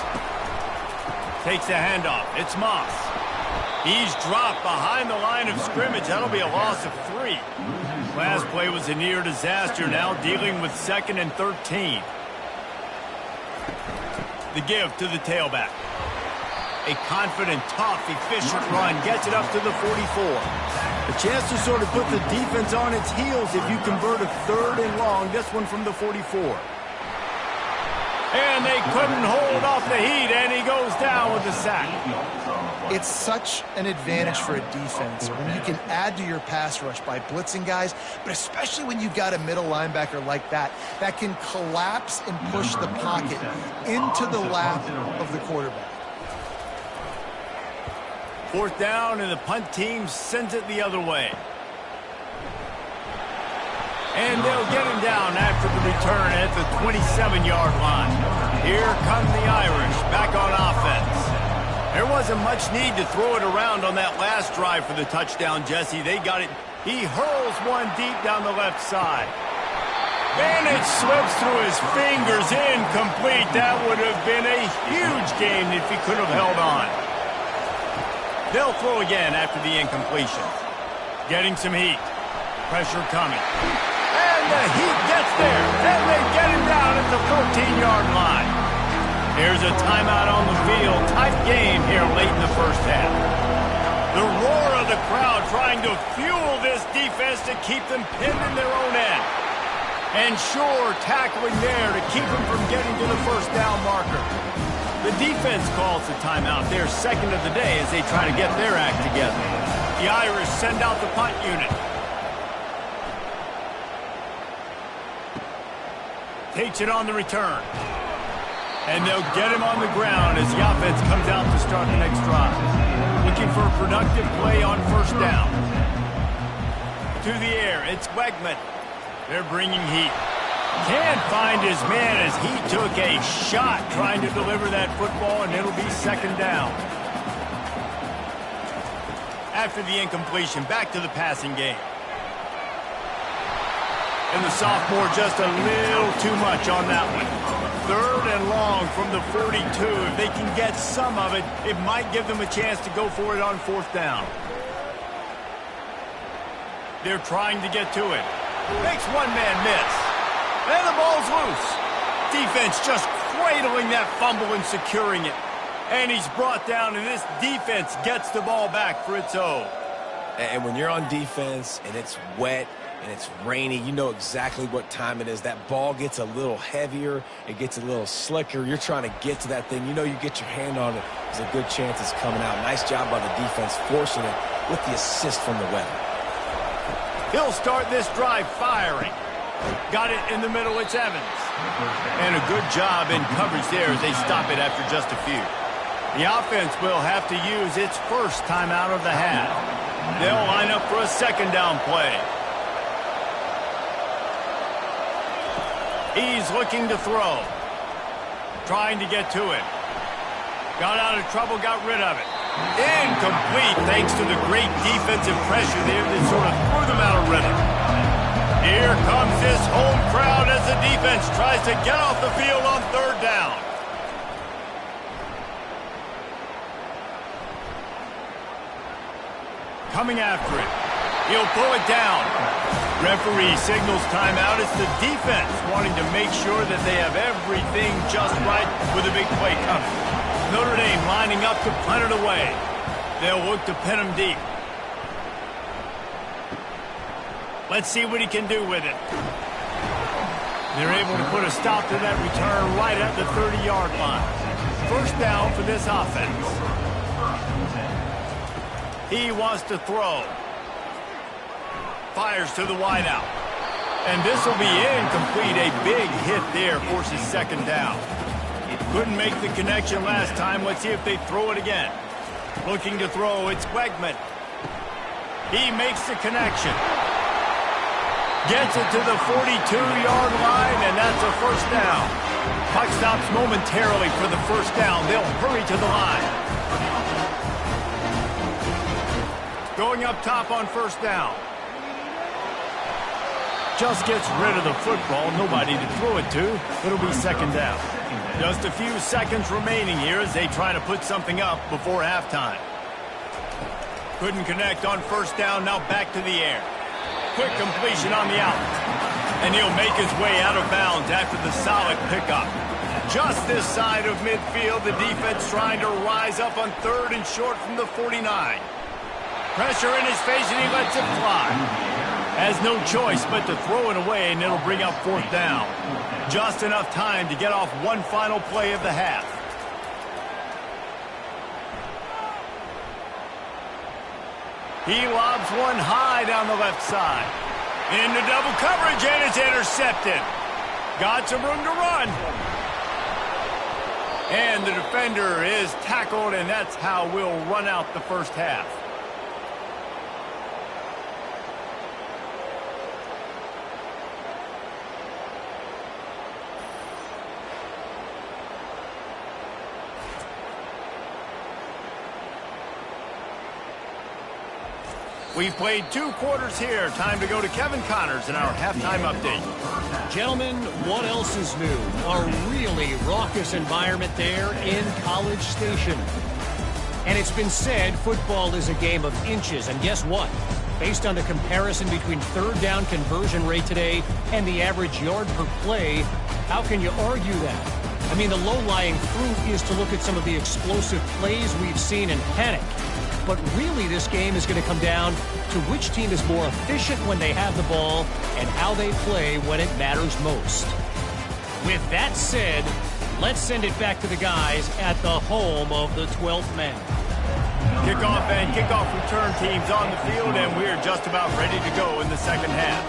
Takes the handoff. It's Moss. He's dropped behind the line of scrimmage. That'll be a loss of 3. Last play was a near disaster. Now dealing with 2nd and 13. The give to the tailback. A confident, tough, efficient run. Gets it up to the 44. A chance to sort of put the defense on its heels if you convert a 3rd and long. This one from the 44. And they couldn't hold off the heat, and he goes down with the sack. It's such an advantage for a defense when you can add to your pass rush by blitzing guys, but especially when you've got a middle linebacker like that can collapse and push the pocket into the lap of the quarterback. 4th down, and the punt team sends it the other way. And they'll get him down after the return at the 27-yard line. Here come the Irish back on offense. There wasn't much need to throw it around on that last drive for the touchdown, Jesse. They got it. He hurls one deep down the left side. And it slips through his fingers, incomplete. That would have been a huge gain if he could have held on. They'll throw again after the incompletion. Getting some heat. Pressure coming. And the heat gets there. And they get him down at the 14-yard line. Here's a timeout on the field. Tight game here late in the first half. The roar of the crowd trying to fuel this defense to keep them pinned in their own end. And sure, tackling there to keep them from getting to the first down marker. The defense calls the timeout, their second of the day, as they try to get their act together. The Irish send out the punt unit. Takes it on the return. And they'll get him on the ground as the offense comes out to start the next drive. Looking for a productive play on first down. To the air, it's Wegman. They're bringing heat. Can't find his man as he took a shot trying to deliver that football, and it'll be second down. After the incompletion, back to the passing game. And the sophomore just a little too much on that one. Third and long from the 42. If they can get some of it, it might give them a chance to go for it on fourth down. They're trying to get to it. Makes one man miss. And the ball's loose. Defense just cradling that fumble and securing it. And he's brought down, and this defense gets the ball back for its own. And when you're on defense and it's wet and it's rainy, you know exactly what time it is. That ball gets a little heavier. It gets a little slicker. You're trying to get to that thing. You know you get your hand on it. There's a good chance it's coming out. Nice job by the defense forcing it with the assist from the weather. He'll start this drive firing. Got it in the middle. It's Evans. And a good job in coverage there as they stop it after just a few. The offense will have to use its first timeout of the half. They'll line up for a second down play. He's looking to throw. Trying to get to it. Got out of trouble, got rid of it. Incomplete thanks to the great defensive pressure there that sort of threw them out of rhythm. Here comes this home crowd as the defense tries to get off the field on third down. Coming after it. He'll pull it down. Referee signals timeout. It's the defense wanting to make sure that they have everything just right with a big play coming. Notre Dame lining up to punt it away. They'll look to pin him deep. Let's see what he can do with it. They're able to put a stop to that return right at the 30-yard line. First down for this offense. He wants to throw. Fires to the wideout. And this will be incomplete. A big hit there forces second down. Couldn't make the connection last time. Let's see if they throw it again. Looking to throw. It's Wegman. He makes the connection. Gets it to the 42-yard line, and that's a first down. Puck stops momentarily for the first down. They'll hurry to the line. Going up top on first down. Just gets rid of the football. Nobody to throw it to. It'll be second down. Just a few seconds remaining here as they try to put something up before halftime. Couldn't connect on first down. Now back to the air. Quick completion on the out. And he'll make his way out of bounds after the solid pickup. Just this side of midfield, the defense trying to rise up on third and short from the 49. Pressure in his face, and he lets it fly. Has no choice but to throw it away, and it'll bring up fourth down. Just enough time to get off one final play of the half. He lobs one high down the left side. Into double coverage, and it's intercepted. Got some room to run. And the defender is tackled, and that's how we'll run out the first half. We've played 2 quarters here. Time to go to Kevin Connors in our halftime update. Gentlemen, what else is new? A really raucous environment there in College Station. And it's been said football is a game of inches. And guess what? Based on the comparison between third down conversion rate today and the average yard per play, how can you argue that? I mean, the low-lying fruit is to look at some of the explosive plays we've seen and panic. But really, this game is going to come down to which team is more efficient when they have the ball and how they play when it matters most. With that said, let's send it back to the guys at the home of the 12th man. Kickoff and kickoff return teams on the field, and we're just about ready to go in the second half.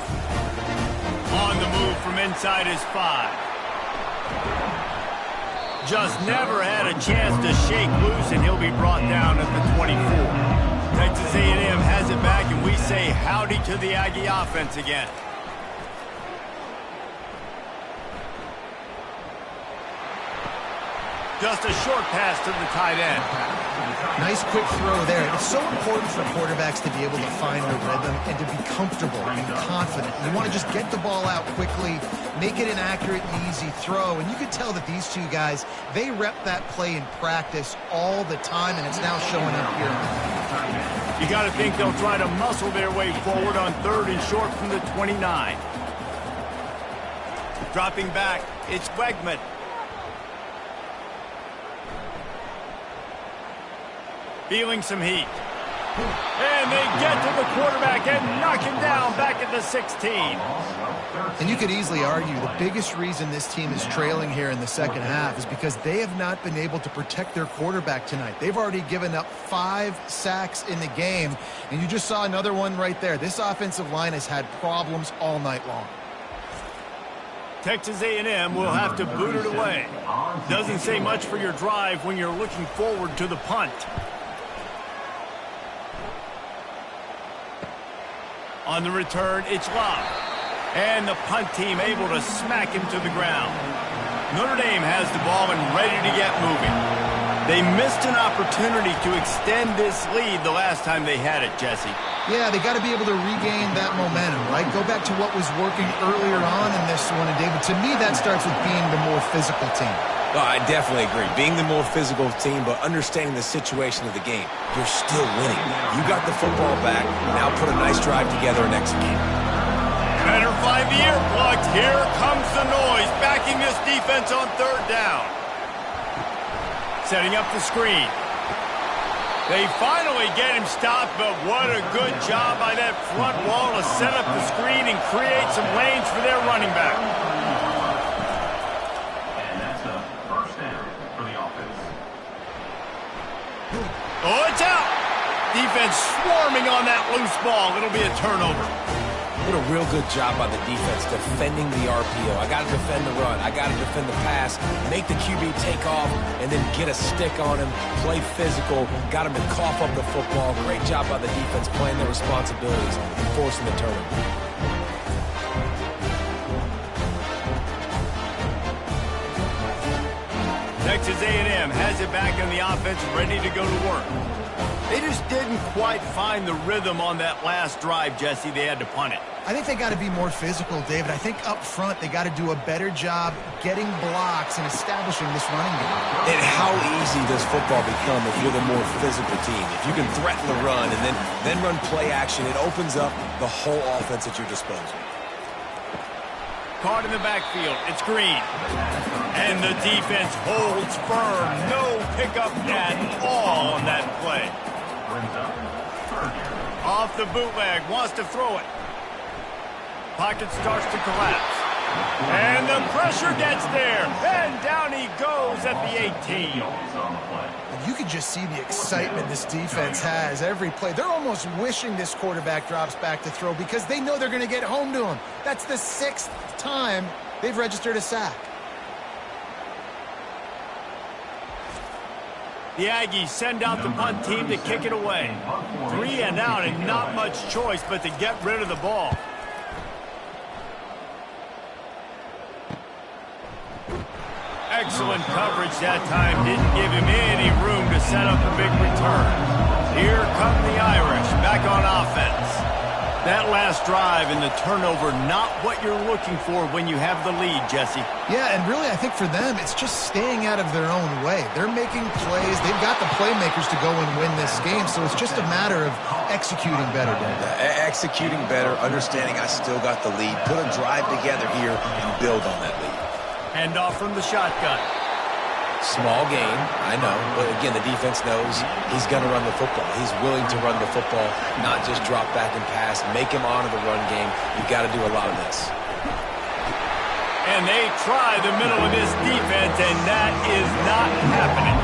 On the move from inside is 5. Just never had a chance to shake loose, and he'll be brought down at the 24. Texas A&M has it back, and we say howdy to the Aggie offense again. Just a short pass to the tight end. Nice quick throw there. It's so important for quarterbacks to be able to find the rhythm and to be comfortable and confident. You want to just get the ball out quickly, make it an accurate and easy throw. And you can tell that these 2 guys, they rep that play in practice all the time, and it's now showing up here. You got to think they'll try to muscle their way forward on 3rd and short from the 29. Dropping back, it's Wegman. Feeling some heat. And they get to the quarterback and knock him down back at the 16. And you could easily argue the biggest reason this team is trailing here in the second half is because they have not been able to protect their quarterback tonight. They've already given up 5 sacks in the game, and you just saw another one right there. This offensive line has had problems all night long. Texas A&M will have to boot it away. Doesn't say much for your drive when you're looking forward to the punt. On the return, it's Love. And the punt team able to smack him to the ground. Notre Dame has the ball and ready to get moving. They missed an opportunity to extend this lead the last time they had it, Jesse. Yeah, they got to be able to regain that momentum, right? Go back to what was working earlier on in this one. And, David, to me, that starts with being the more physical team. Oh, I definitely agree. Being the more physical team, but understanding the situation of the game. You're still winning. You got the football back. Now put a nice drive together and execute. Better find the earplugs. Here comes the noise, backing this defense on 3rd down. Setting up the screen. They finally get him stopped, but what a good job by that front wall to set up the screen and create some lanes for their running back. Oh, it's out. Defense swarming on that loose ball. It'll be a turnover. What a real good job by the defense defending the RPO. I got to defend the run. I got to defend the pass, make the QB take off, and then get a stick on him, play physical, got him to cough up the football. Great job by the defense playing their responsibilities and forcing the turnover. Texas A&M has it back on the offense, ready to go to work. They just didn't quite find the rhythm on that last drive, Jesse. They had to punt it. I think they got to be more physical, David. I think up front they got to do a better job getting blocks and establishing this running game. And how easy does football become if you're the more physical team? If you can threaten the run and then run play action, it opens up the whole offense at your disposal. Caught in the backfield. It's Green. And the defense holds firm. No pickup at all on that play. Off the bootleg. Wants to throw it. Pocket starts to collapse. And the pressure gets there. And down he goes at the 18. You can just see the excitement this defense has every play. They're almost wishing this quarterback drops back to throw because they know they're going to get home to him. That's the 6th time they've registered a sack. The Aggies send out the punt team to kick it away. 3 and out and not much choice but to get rid of the ball. Excellent coverage that time. Didn't give him any room to set up a big return. Here come the Irish back on offense. That last drive and the turnover, not what you're looking for when you have the lead, Jesse. Yeah, and really I think for them, it's just staying out of their own way. They're making plays. They've got the playmakers to go and win this game, so it's just a matter of executing better, Dan. Executing better, understanding I still got the lead. Put a drive together here and build on that lead. Hand off from the shotgun. Small gain, I know, but again, the defense knows he's going to run the football. He's willing to run the football, not just drop back and pass, make him honor the run game. You've got to do a lot of this. And they try the middle of this defense, and that is not happening.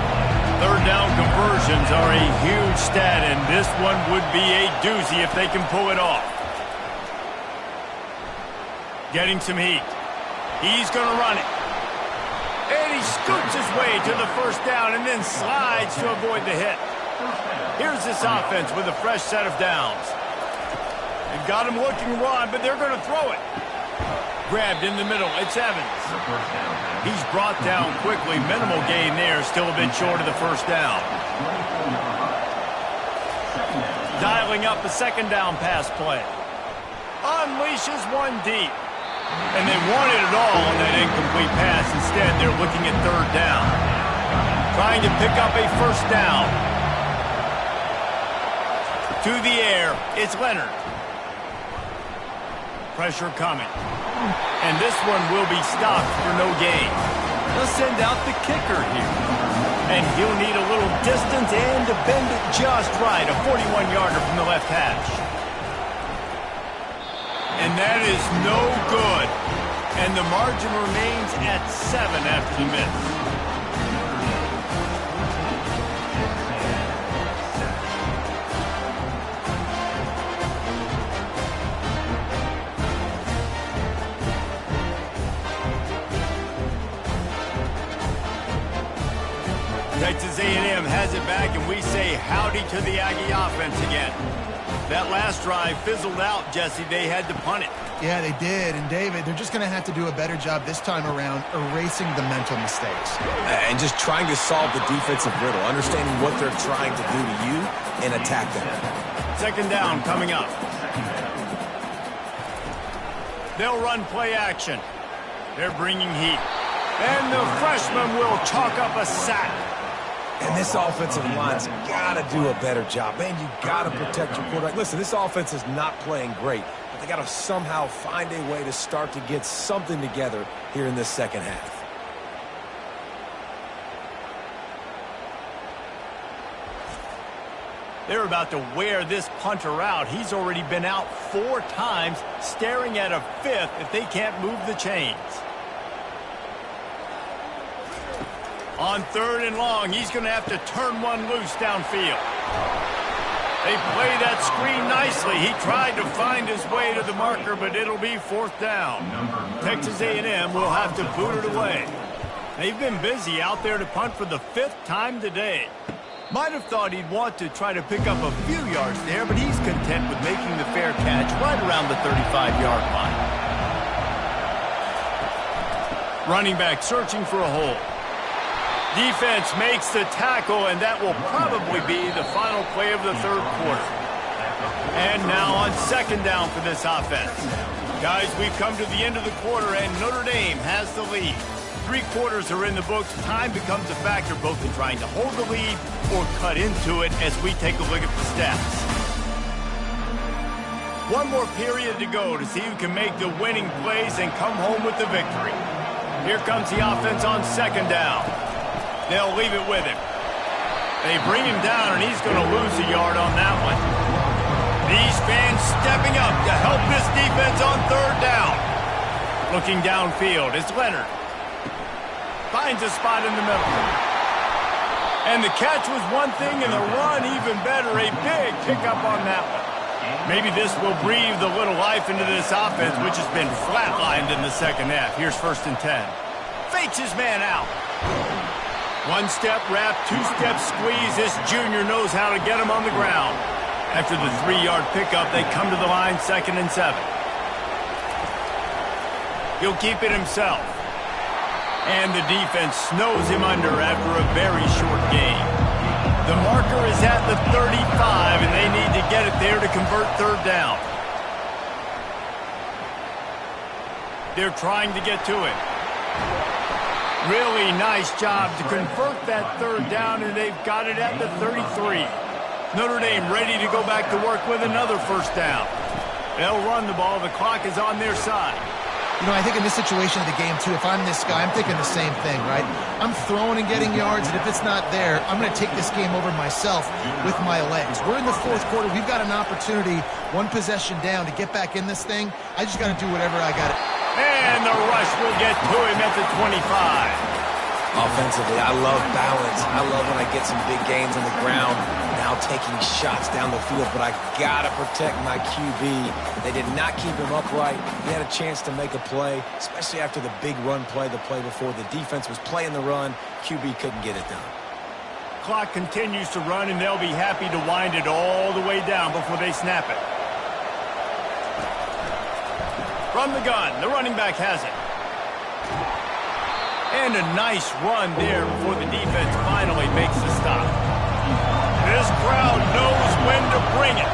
Third down conversions are a huge stat, and this one would be a doozy if they can pull it off. Getting some heat. He's going to run it. And he scoots his way to the first down and then slides to avoid the hit. Here's this offense with a fresh set of downs. They've got him looking run, but they're going to throw it. Grabbed in the middle. It's Evans. He's brought down quickly. Minimal gain there. Still a bit short of the first down. Dialing up a second down pass play. Unleashes one deep. And they wanted it all on that incomplete pass. Instead, they're looking at third down. Trying to pick up a first down. To the air, it's Leonard. Pressure coming. And this one will be stopped for no gain. They'll send out the kicker here. And he'll need a little distance and to bend it just right. A 41-yarder from the left hash. And that is no good. And the margin remains at 7 after the miss. Texas A&M has it back, and we say howdy to the Aggie offense again. That last drive fizzled out, Jesse. They had to punt it. Yeah, they did. And, David, they're just going to have to do a better job this time around erasing the mental mistakes. And just trying to solve the defensive riddle, understanding what they're trying to do to you and attack them. Second down coming up. They'll run play action. They're bringing heat. And the freshman will chalk up a sack. And this offensive line's got to do a better job. Man, you got to protect your quarterback. Listen, this offense is not playing great, but they got to somehow find a way to start to get something together here in this second half. They're about to wear this punter out. He's already been out 4 times, staring at a 5th if they can't move the chains. On third and long, he's going to have to turn one loose downfield. They play that screen nicely. He tried to find his way to the marker, but it'll be 4th down. Texas A&M will have to boot it away. They've been busy out there to punt for the 5th time today. Might have thought he'd want to try to pick up a few yards there, but he's content with making the fair catch right around the 35-yard line. Running back searching for a hole. Defense makes the tackle, and that will probably be the final play of the third quarter. And now on second down for this offense. Guys, we've come to the end of the quarter, and Notre Dame has the lead. 3 quarters are in the books. Time becomes a factor both in trying to hold the lead or cut into it as we take a look at the stats. 1 more period to go to see who can make the winning plays and come home with the victory. Here comes the offense on second down. They'll leave it with him. They bring him down, and he's going to lose a yard on that one. These fans stepping up to help this defense on third down. Looking downfield, it's Leonard. Finds a spot in the middle. And the catch was one thing, and the run even better. A big pickup on that one. Maybe this will breathe a little life into this offense, which has been flatlined in the second half. Here's 1st and 10. Fakes his man out. 1-step wrap, 2-step squeeze. This junior knows how to get him on the ground. After the 3-yard pickup, they come to the line 2nd and 7. He'll keep it himself. And the defense snows him under after a very short gain. The marker is at the 35, and they need to get it there to convert third down. They're trying to get to it. Really nice job to convert that third down, and they've got it at the 33. Notre Dame ready to go back to work with another first down. They'll run the ball. The clock is on their side. You know, I think in this situation of the game, too, if I'm this guy, I'm thinking the same thing, right? I'm throwing and getting yards, and if it's not there, I'm going to take this game over myself with my legs. We're in the fourth quarter. We've got an opportunity, one possession down, to get back in this thing. I just got to do whatever I got to. And the rush will get to him at the 25. Offensively, I love balance. I love when I get some big gains on the ground, now taking shots down the field, but I got to protect my QB. They did not keep him upright. He had a chance to make a play, especially after the big run play the play before. The defense was playing the run. QB couldn't get it done. Clock continues to run, and they'll be happy to wind it all the way down before they snap it. From the gun, the running back has it. And a nice run there before the defense finally makes the stop. This crowd knows when to bring it.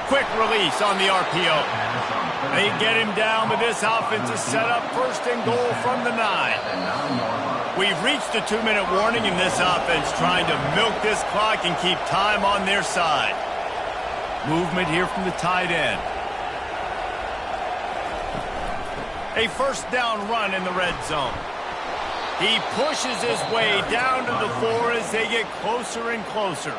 Quick release on the RPO. They get him down, but this offense is set up first and goal from the 9. We've reached the 2-minute warning in this offense, trying to milk this clock and keep time on their side. Movement here from the tight end. A first down run in the red zone. He pushes his way down to the 4 as they get closer and closer.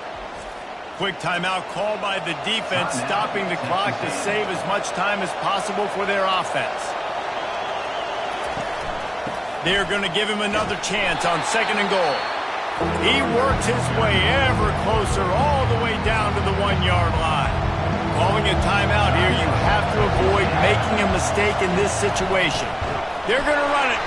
Quick timeout called by the defense, stopping the clock to save as much time as possible for their offense. They're going to give him another chance on second and goal. He works his way ever closer all the way down to the 1-yard line. Calling a timeout here, you have to avoid making a mistake in this situation. They're going to run it.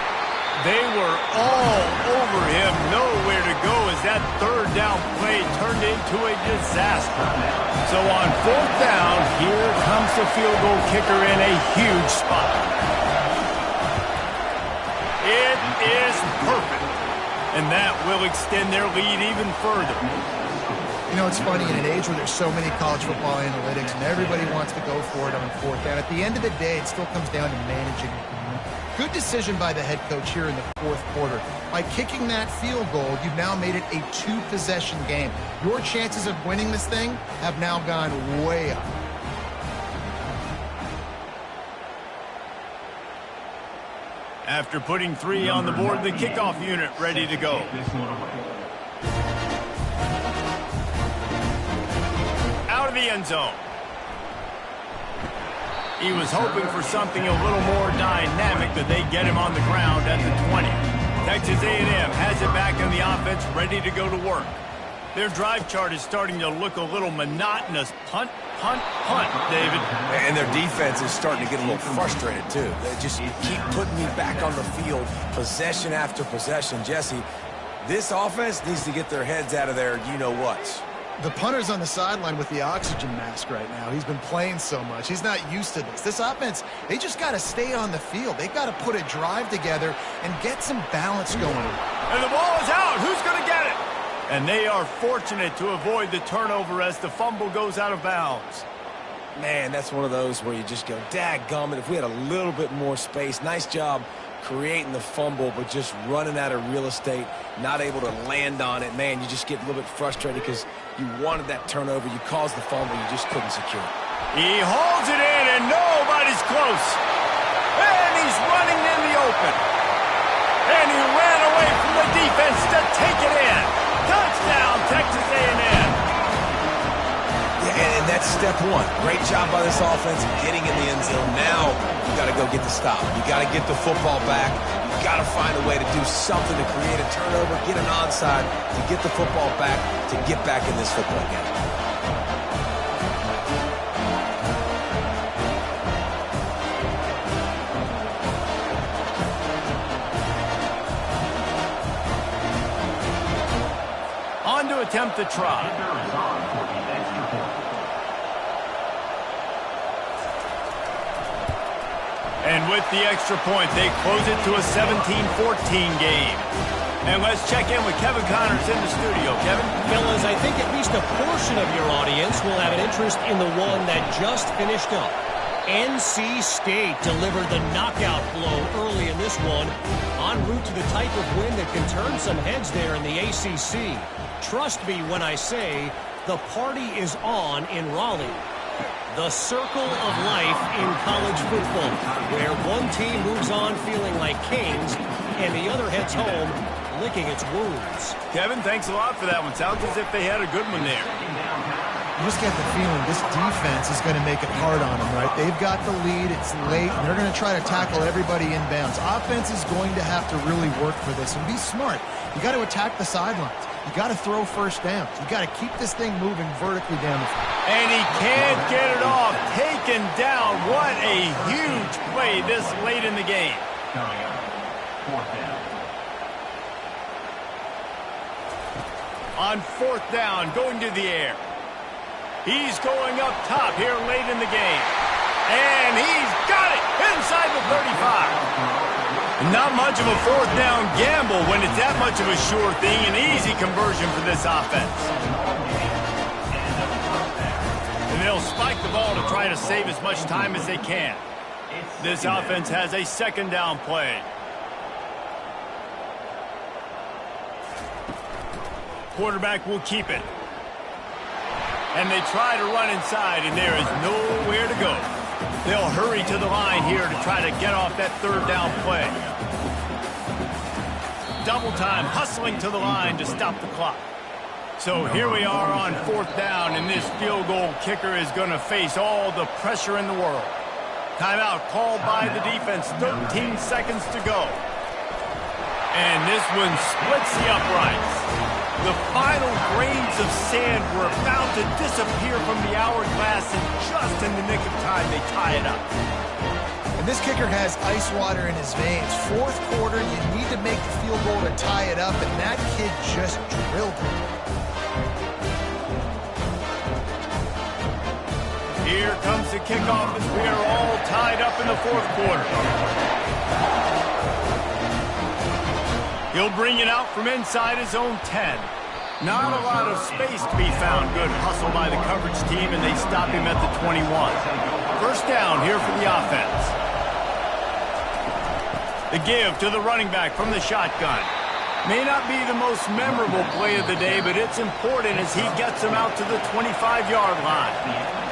They were all over him, nowhere to go as that third down play turned into a disaster. So on fourth down, here comes the field goal kicker in a huge spot. It is perfect. And that will extend their lead even further. You know, it's funny, in an age where there's so many college football analytics and everybody wants to go for it on fourth down, at the end of the day, it still comes down to managing. Good decision by the head coach here in the fourth quarter. By kicking that field goal, you've now made it a 2-possession game. Your chances of winning this thing have now gone way up. After putting 3 on the board, the kickoff unit ready to go. Out of the end zone. He was hoping for something a little more dynamic, but they get him on the ground at the 20. Texas A&M has it back in the offense, ready to go to work. Their drive chart is starting to look a little monotonous. Punt, punt, punt, David. And their defense is starting to get a little frustrated, too. They just keep putting me back on the field, possession after possession. Jesse, this offense needs to get their heads out of their you-know-whats. The punter's on the sideline with the oxygen mask right now. He's been playing so much. He's not used to this. This offense, they just got to stay on the field. They've got to put a drive together and get some balance going. And the ball is out. Who's going to get it? And they are fortunate to avoid the turnover as the fumble goes out of bounds. Man, that's one of those where you just go, dadgummit, if we had a little bit more space. Nice job creating the fumble, but just running out of real estate, not able to land on it. Man, you just get a little bit frustrated because you wanted that turnover. You caused the fumble. You just couldn't secure it. He holds it in, and nobody's close. And he's running in the open. And he ran away from the defense to take it in. Touchdown, Texas A&M. Yeah, and that's step one. Great job by this offense getting in the end zone. Now you got to go get the stop. You got to get the football back. You got to find a way to do something to create a turnover, get an onside, to get the football back, to get back in this football game. On to attempt the try. And with the extra point, they close it to a 17-14 game. And let's check in with Kevin Connors in the studio. Kevin? Fellas, I think at least a portion of your audience will have an interest in the one that just finished up. NC State delivered the knockout blow early in this one, en route to the type of win that can turn some heads there in the ACC. Trust me when I say the party is on in Raleigh. The circle of life in college football, where one team moves on feeling like kings and the other heads home licking its wounds. Kevin, thanks a lot for that one. Sounds as if they had a good one there. You just get the feeling this defense is going to make it hard on them, right? They've got the lead. It's late, and they're going to try to tackle everybody inbounds. Offense is going to have to really work for this and be smart. You got to attack the sidelines. You got to throw first downs. You got to keep this thing moving vertically down the field. And he can't get it off. Taken down. What a huge play this late in the game. Coming up, 4th down. On 4th down, going to the air. He's going up top here late in the game. And he's got it inside the 35. Not much of a 4th down gamble when it's that much of a sure thing. An easy conversion for this offense. And they'll spike the ball to try to save as much time as they can. This offense has a 2nd down play. Quarterback will keep it. And they try to run inside, and there is nowhere to go. They'll hurry to the line here to try to get off that 3rd down play. Double time, hustling to the line to stop the clock. So here we are on 4th down, and this field goal kicker is going to face all the pressure in the world. Timeout called by the defense, 13 seconds to go. And this one splits the uprights. The final grains of sand were about to disappear from the hourglass, and just in the nick of time, they tie it up. And this kicker has ice water in his veins. 4th quarter, you need to make the field goal to tie it up, and that kid just drilled it. Here comes the kickoff as we are all tied up in the 4th quarter. He'll bring it out from inside his own 10. Not a lot of space to be found. Good hustle by the coverage team, and they stop him at the 21. 1st down here for the offense. The give to the running back from the shotgun. May not be the most memorable play of the day, but it's important as he gets him out to the 25-yard line.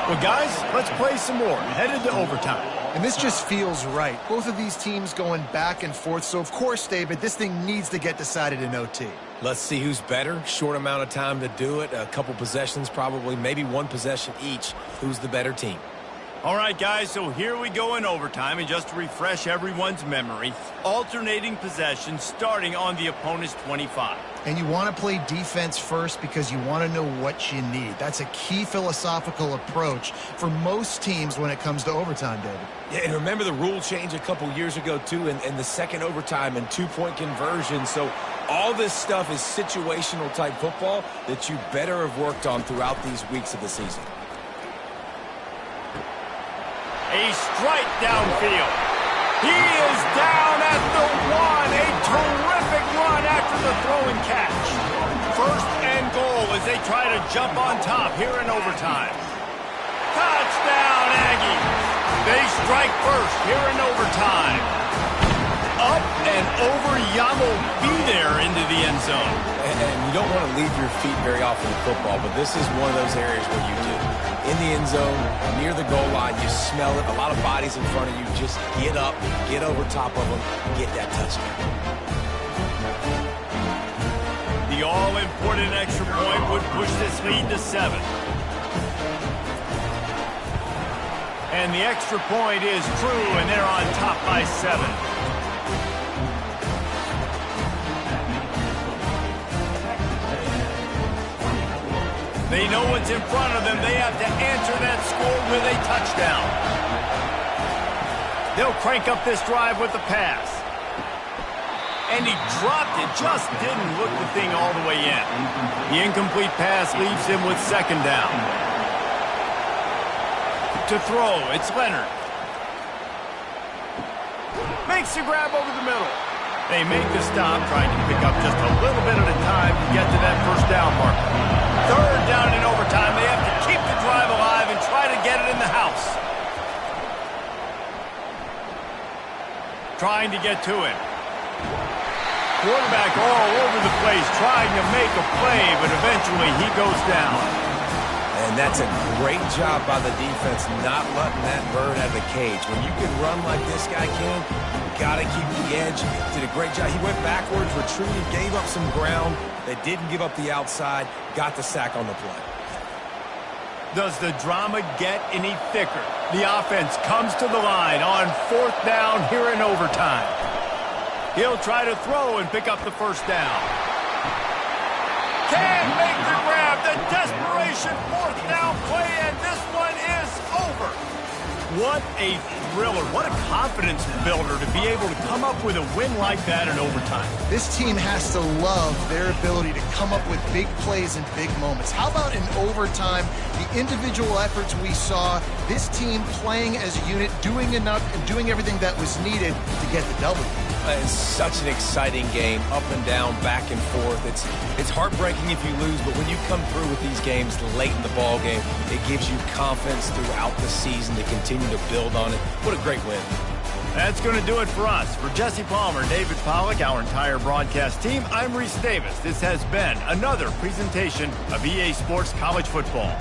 Well, guys, let's play some more. Headed to overtime. And this just feels right. Both of these teams going back and forth. So, of course, David, this thing needs to get decided in OT. Let's see who's better. Short amount of time to do it. A couple possessions probably, maybe one possession each. Who's the better team? All right, guys, so here we go in overtime. And just to refresh everyone's memory, alternating possessions starting on the opponent's 25. And you want to play defense first because you want to know what you need. That's a key philosophical approach for most teams when it comes to overtime, David. Yeah, and remember the rule change a couple years ago, too, and the second overtime and 2-point conversion. So all this stuff is situational type football that you better have worked on throughout these weeks of the season. A strike downfield. He is down at the 1. A terrific run after the throw and catch. 1st and goal as they try to jump on top here in overtime. Touchdown, Aggies. They strike first here in overtime. Up and over, Yamo be there into the end zone. And you don't want to leave your feet very often in football, but this is one of those areas where you do. In the end zone, near the goal line, you smell it. A lot of bodies in front of you. Just get up, get over top of them, get that touchdown. The all-important extra point would push this lead to 7. And the extra point is true, and they're on top by 7. They know what's in front of them. They have to answer that score with a touchdown. They'll crank up this drive with the pass. And he dropped it. Just didn't look the thing all the way in. The incomplete pass leaves him with 2nd down. To throw, it's Leonard. Makes the grab over the middle. They make the stop, trying to pick up just a little bit at a time to get to that first down marker. Third down in overtime. They have to keep the drive alive and try to get it in the house. Trying to get to him. Quarterback all over the place, trying to make a play, but eventually he goes down. And that's a great job by the defense not letting that bird out of the cage. When you can run like this guy can, you got to keep the edge. Did a great job. He went backwards, retreated, gave up some ground. They didn't give up the outside, got the sack on the play. Does the drama get any thicker? The offense comes to the line on fourth down here in overtime. He'll try to throw and pick up the first down. Can make the grab, the desperation fourth down play, and this one is over. What a thriller. What a confidence builder to be able to come up with a win like that in overtime. This team has to love their ability to come up with big plays and big moments. How about in overtime, the individual efforts we saw, this team playing as a unit, doing enough and doing everything that was needed to get the W. It's such an exciting game, up and down, back and forth. It's heartbreaking if you lose, but when you come through with these games late in the ball game, it gives you confidence throughout the season to continue to build on it. What a great win. That's going to do it for us. For Jesse Palmer, David Pollack, our entire broadcast team, I'm Reese Davis. This has been another presentation of EA Sports College Football.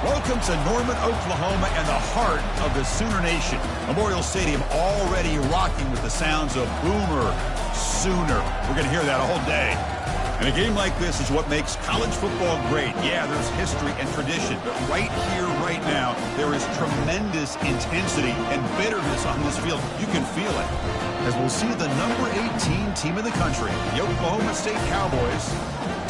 Welcome to Norman, Oklahoma, and the heart of the Sooner Nation. Memorial Stadium already rocking with the sounds of Boomer Sooner. We're going to hear that all day. And a game like this is what makes college football great. Yeah, there's history and tradition, but right here, right now, there is tremendous intensity and bitterness on this field. You can feel it. As we'll see the number 18 team in the country, the Oklahoma State Cowboys,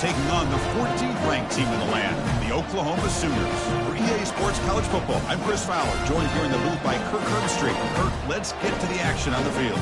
taking on the 14th ranked team in the land, the Oklahoma Sooners. For EA Sports College Football, I'm Chris Fowler, joined here in the booth by Kirk Herbstreit. Kirk, let's get to the action on the field.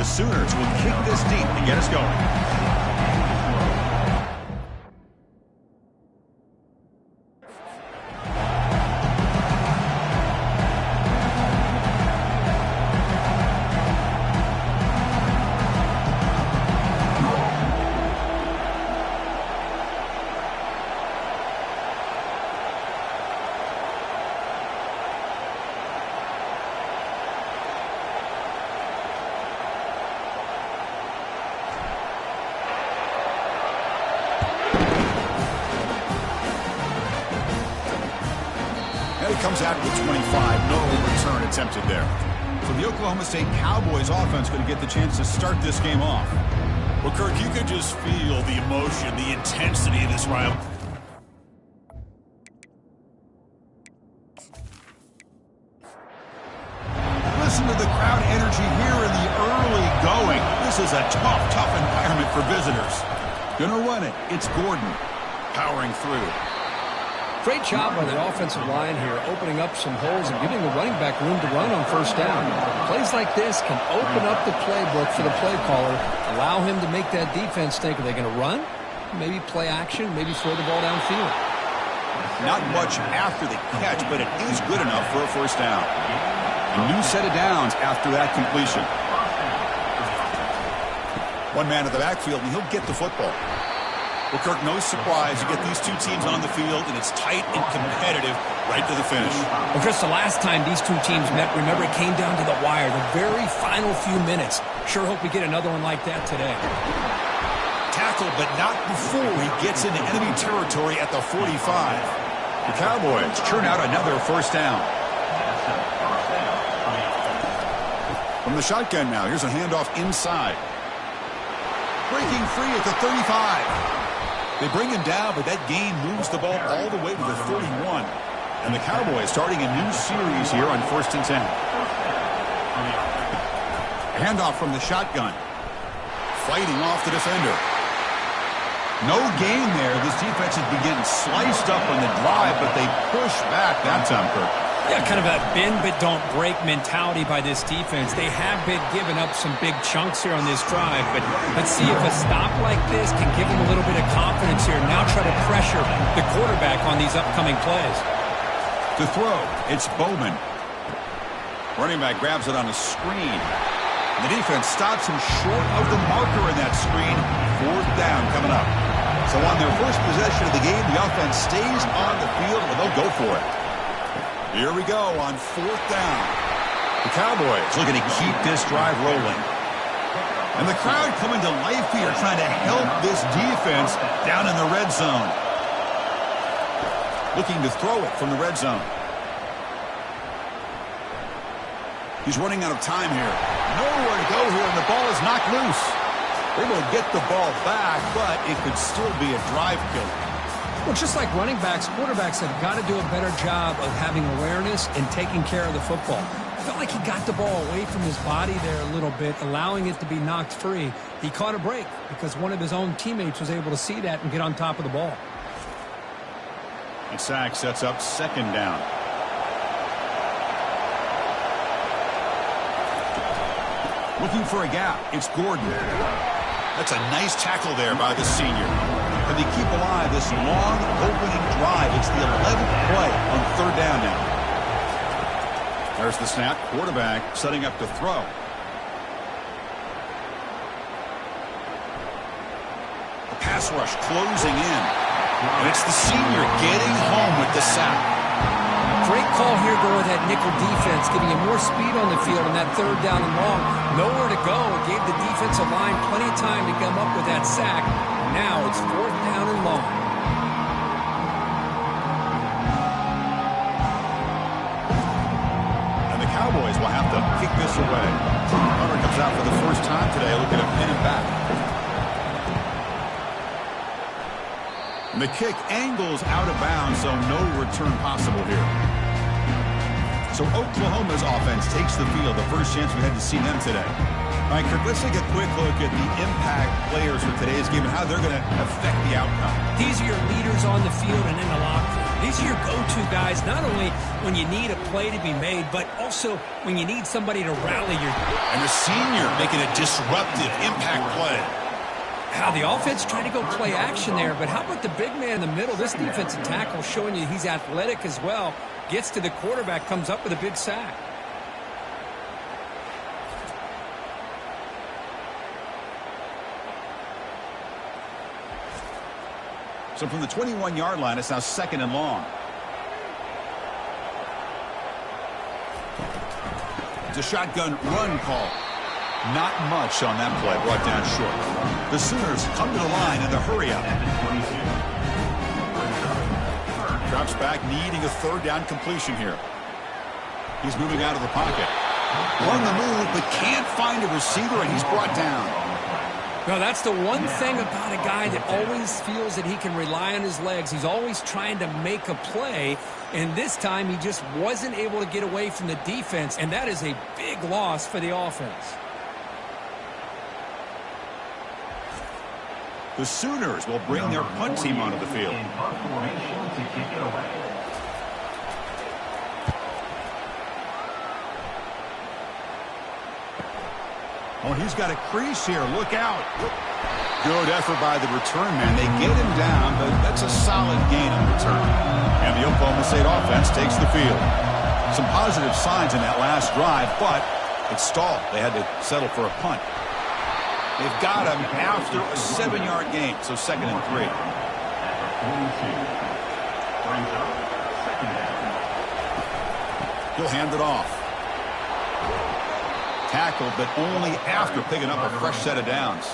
Sooners will kick this deep to get us going. Comes out with 25, no return attempted there. So the Oklahoma State Cowboys offense going to get the chance to start this game off. Well, Kirk, you could just feel the emotion, the intensity of this rival. Listen to the crowd energy here in the early going. This is a tough environment for visitors. Gonna run it. It's Gordon powering through. Great job by the offensive line here, opening up some holes and giving the running back room to run on first down. Plays like this can open up the playbook for the play caller, allow him to make that defense think, are they going to run? maybe play action, maybe throw the ball downfield. Not much after the catch, but it is good enough for a first down. A new set of downs after that completion. One man at the backfield, and he'll get the football. Well, Kirk, no surprise. You get these two teams on the field, and it's tight and competitive right to the finish. Well, Chris, the last time these two teams met, remember, it came down to the wire, the very final few minutes. Sure hope we get another one like that today. Tackle, but not before he gets into enemy territory at the 45. The Cowboys churn out another first down. From the shotgun now, here's a handoff inside. Breaking free at the 35. They bring him down, but that gain moves the ball all the way to the 31. And the Cowboys starting a new series here on 1st and 10. A handoff from the shotgun. Fighting off the defender. No gain there. This defense has been getting sliced up on the drive, but they push back that time, Kirk. Yeah, kind of a bend but don't break mentality by this defense. They have been giving up some big chunks here on this drive, but let's see if a stop like this can give them a little bit of confidence here. Now try to pressure the quarterback on these upcoming plays. To throw, it's Bowman. Running back grabs it on a screen. The defense stops him short of the marker in that screen. 4th down coming up. So on their first possession of the game, the offense stays on the field, and they'll go for it. Here we go on 4th down. The Cowboys looking to keep this drive rolling. And the crowd coming to life here, trying to help this defense down in the red zone. Looking to throw it from the red zone. He's running out of time here. Nowhere to go here, and the ball is knocked loose. They will get the ball back, but it could still be a drive killer. Well, just like running backs, quarterbacks have got to do a better job of having awareness and taking care of the football. I felt like he got the ball away from his body there a little bit, allowing it to be knocked free. He caught a break because one of his own teammates was able to see that and get on top of the ball. And sack sets up 2nd down. Looking for a gap. It's Gordon. That's a nice tackle there by the senior. And they keep alive this long opening drive. It's the 11th play on 3rd down now. There's the snap. Quarterback setting up to throw. The pass rush closing in. And it's the senior getting home with the sack. Great call here going with that nickel defense, giving him more speed on the field on that 3rd down and long. Nowhere to go. It gave the defensive line plenty of time to come up with that sack. Now it's 4th down and long. And the Cowboys will have to kick this away. Hunter comes out for the first time today, looking to pin him back. And the kick angles out of bounds, so no return possible here. So Oklahoma's offense takes the field, the first chance we had to see them today. All right, Kirk, let's take a quick look at the impact players for today's game and how they're going to affect the outcome. These are your leaders on the field and in the locker room. These are your go-to guys, not only when you need a play to be made, but also when you need somebody to rally your... And the senior making a disruptive impact play. How the offense trying to go play action there, but how about the big man in the middle? This defensive tackle showing you he's athletic as well. Gets to the quarterback, comes up with a big sack. So from the 21-yard line, it's now 2nd and long. It's a shotgun run call. Not much on that play, brought down short. The Sooners come to the line in the hurry-up. Drops back, needing a 3rd down completion here. He's moving out of the pocket. On the move, but can't find a receiver, and he's brought down. Well, that's the one thing about a guy that always feels that he can rely on his legs. He's always trying to make a play, and this time he just wasn't able to get away from the defense, and that is a big loss for the offense. The Sooners will bring their punt team onto the field. Oh, he's got a crease here. Look out. Good effort by the return man. They get him down, but that's a solid gain on return. And the Oklahoma State offense takes the field. Some positive signs in that last drive, but it stalled. They had to settle for a punt. They've got him after a 7-yard gain, so 2nd and 3. He'll hand it off. Tackled, but only after picking up a fresh set of downs.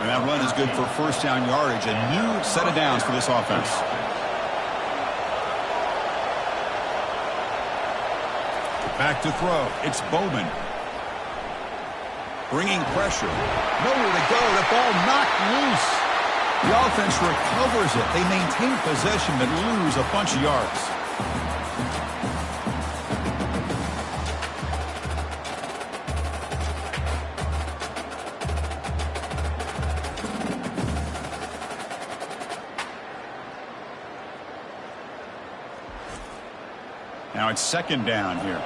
And that run is good for first down yardage. A new set of downs for this offense. Back to throw. It's Bowman. Bringing pressure. Nowhere to go. The ball knocked loose. The offense recovers it. They maintain possession but lose a bunch of yards. Now it's 2nd down here.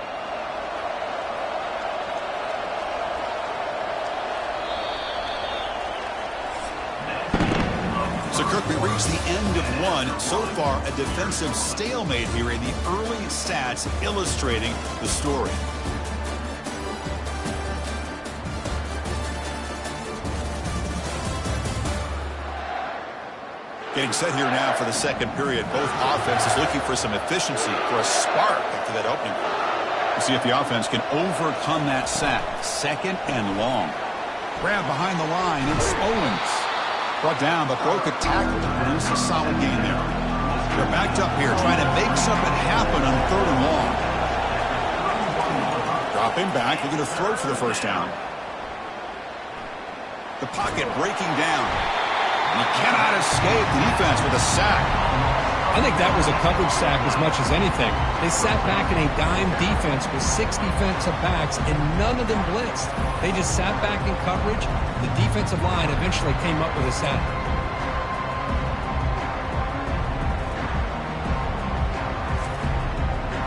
So, Kirk, we reached the end of one. So far, a defensive stalemate here in the early stats illustrating the story. Getting set here now for the 2nd period. Both offenses looking for some efficiency, for a spark after that opening. We'll see if the offense can overcome that sack. 2nd and long. Grab behind the line. It's Owens. Brought down, but broke a tackle to produce a solid gain there. They're backed up here, trying to make something happen on 3rd and long. Dropping back, looking to throw for the first down. The pocket breaking down. And he cannot escape the defense with a sack. I think that was a coverage sack as much as anything. They sat back in a dime defense with 6 defensive backs, and none of them blitzed. They just sat back in coverage. The defensive line eventually came up with a sack.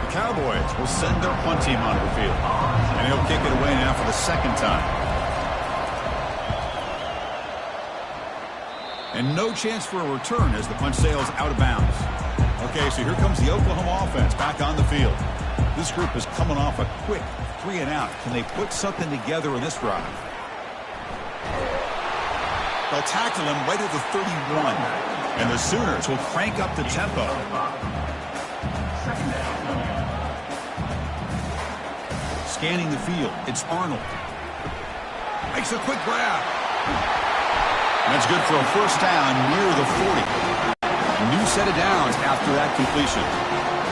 The Cowboys will send their punt team onto the field. And he'll kick it away now for the 2nd time. And no chance for a return as the punt sails out of bounds. Okay, so here comes the Oklahoma offense back on the field. This group is coming off a quick 3 and out. Can they put something together in this drive? They'll tackle him right at the 31. And the Sooners will crank up the tempo. Scanning the field, it's Arnold. Makes a quick grab. That's good for a first down near the 40. New set of downs after that completion.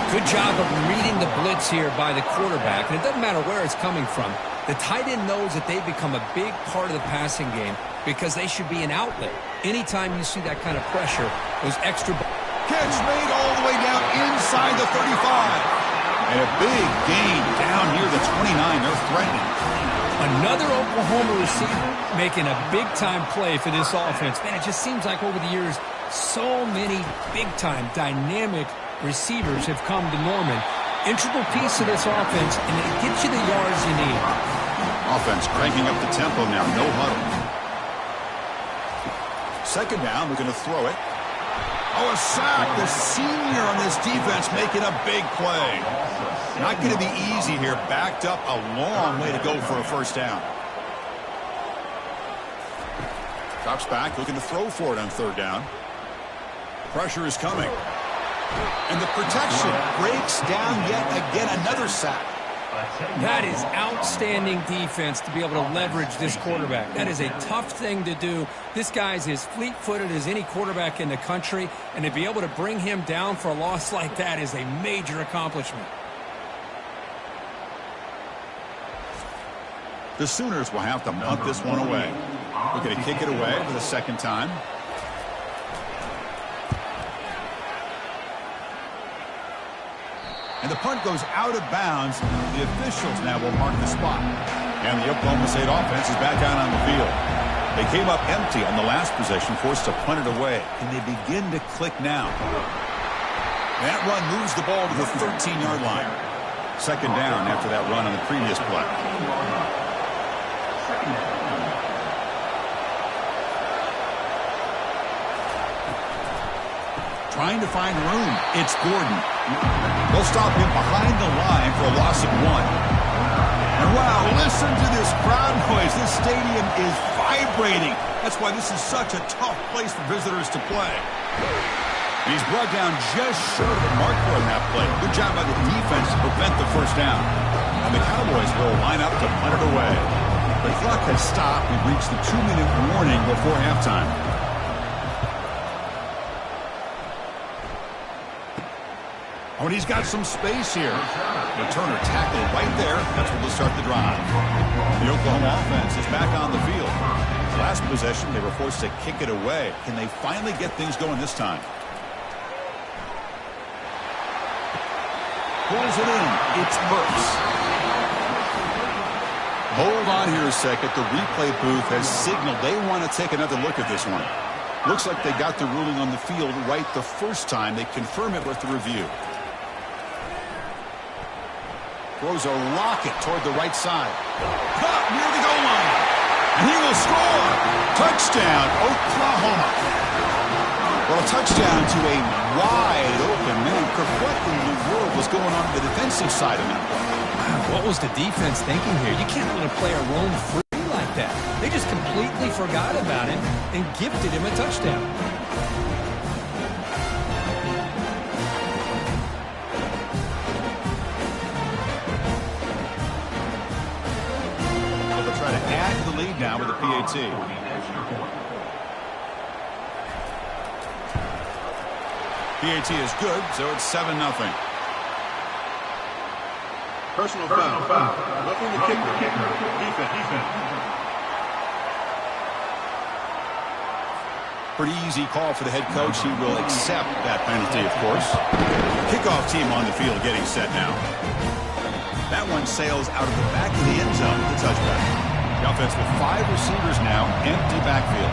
Good job of reading the blitz here by the quarterback. And it doesn't matter where it's coming from. The tight end knows that they become a big part of the passing game because they should be an outlet. Anytime you see that kind of pressure, those extra... Catch made all the way down inside the 35. And a big gain down near the 29. They're threatening. Another Oklahoma receiver making a big-time play for this offense. Man, it just seems like over the years, so many big-time, dynamic receivers have come to Norman. Integral piece of this offense, and it gets you the yards you need. Offense cranking up the tempo now. No huddle. 2nd down. We're going to throw it. Oh, a sack. The senior on this defense making a big play. Not going to be easy here. Backed up a long way to go for a first down. Drops back, looking to throw for it on 3rd down. Pressure is coming. And the protection breaks down yet again. Another sack. That is outstanding defense to be able to leverage this quarterback. That is a tough thing to do. This guy's as fleet-footed as any quarterback in the country, and to be able to bring him down for a loss like that is a major accomplishment. The Sooners will have to punt this one away. Looking to kick it away for the 2nd time. And the punt goes out of bounds. The officials now will mark the spot. And the Oklahoma State offense is back out on the field. They came up empty on the last possession, forced to punt it away. And they begin to click now. That run moves the ball to the 13-yard line. 2nd down after that run on the previous play. trying to find room. It's Gordon. They'll stop him behind the line for a loss of 1. And wow, listen to this crowd noise. This stadium is vibrating. That's why this is such a tough place for visitors to play. And he's brought down just short of the marker on that play. Good job by the defense to prevent the first down. And the Cowboys will line up to punt it away. The clock has stopped. We've reached the 2-minute warning before halftime. Oh, and he's got some space here. Returner tackled right there. That's where they'll start the drive. The Oklahoma offense is back on the field. Last possession, they were forced to kick it away. Can they finally get things going this time? Pulls it in. It's Burks. Hold on here a second. The replay booth has signaled they want to take another look at this one. Looks like they got the ruling on the field right the first time. They confirm it with the review. Throws a rocket toward the right side. Caught near the goal line. And he will score. Touchdown, Oklahoma. Well, a touchdown to a wide open man. What in the world was going on the defensive side of that play? Wow, what was the defense thinking here? You can't let a player roam free like that. They just completely forgot about him and gifted him a touchdown. Try to add to the lead now with the PAT. PAT is good, so it's 7-0. Personal foul. Roughing the kicker. Defense. Pretty easy call for the head coach. He will accept that penalty, of course. Kickoff team on the field getting set now. That one sails out of the back of the end zone with the touchback. The offense with 5 receivers now, empty backfield.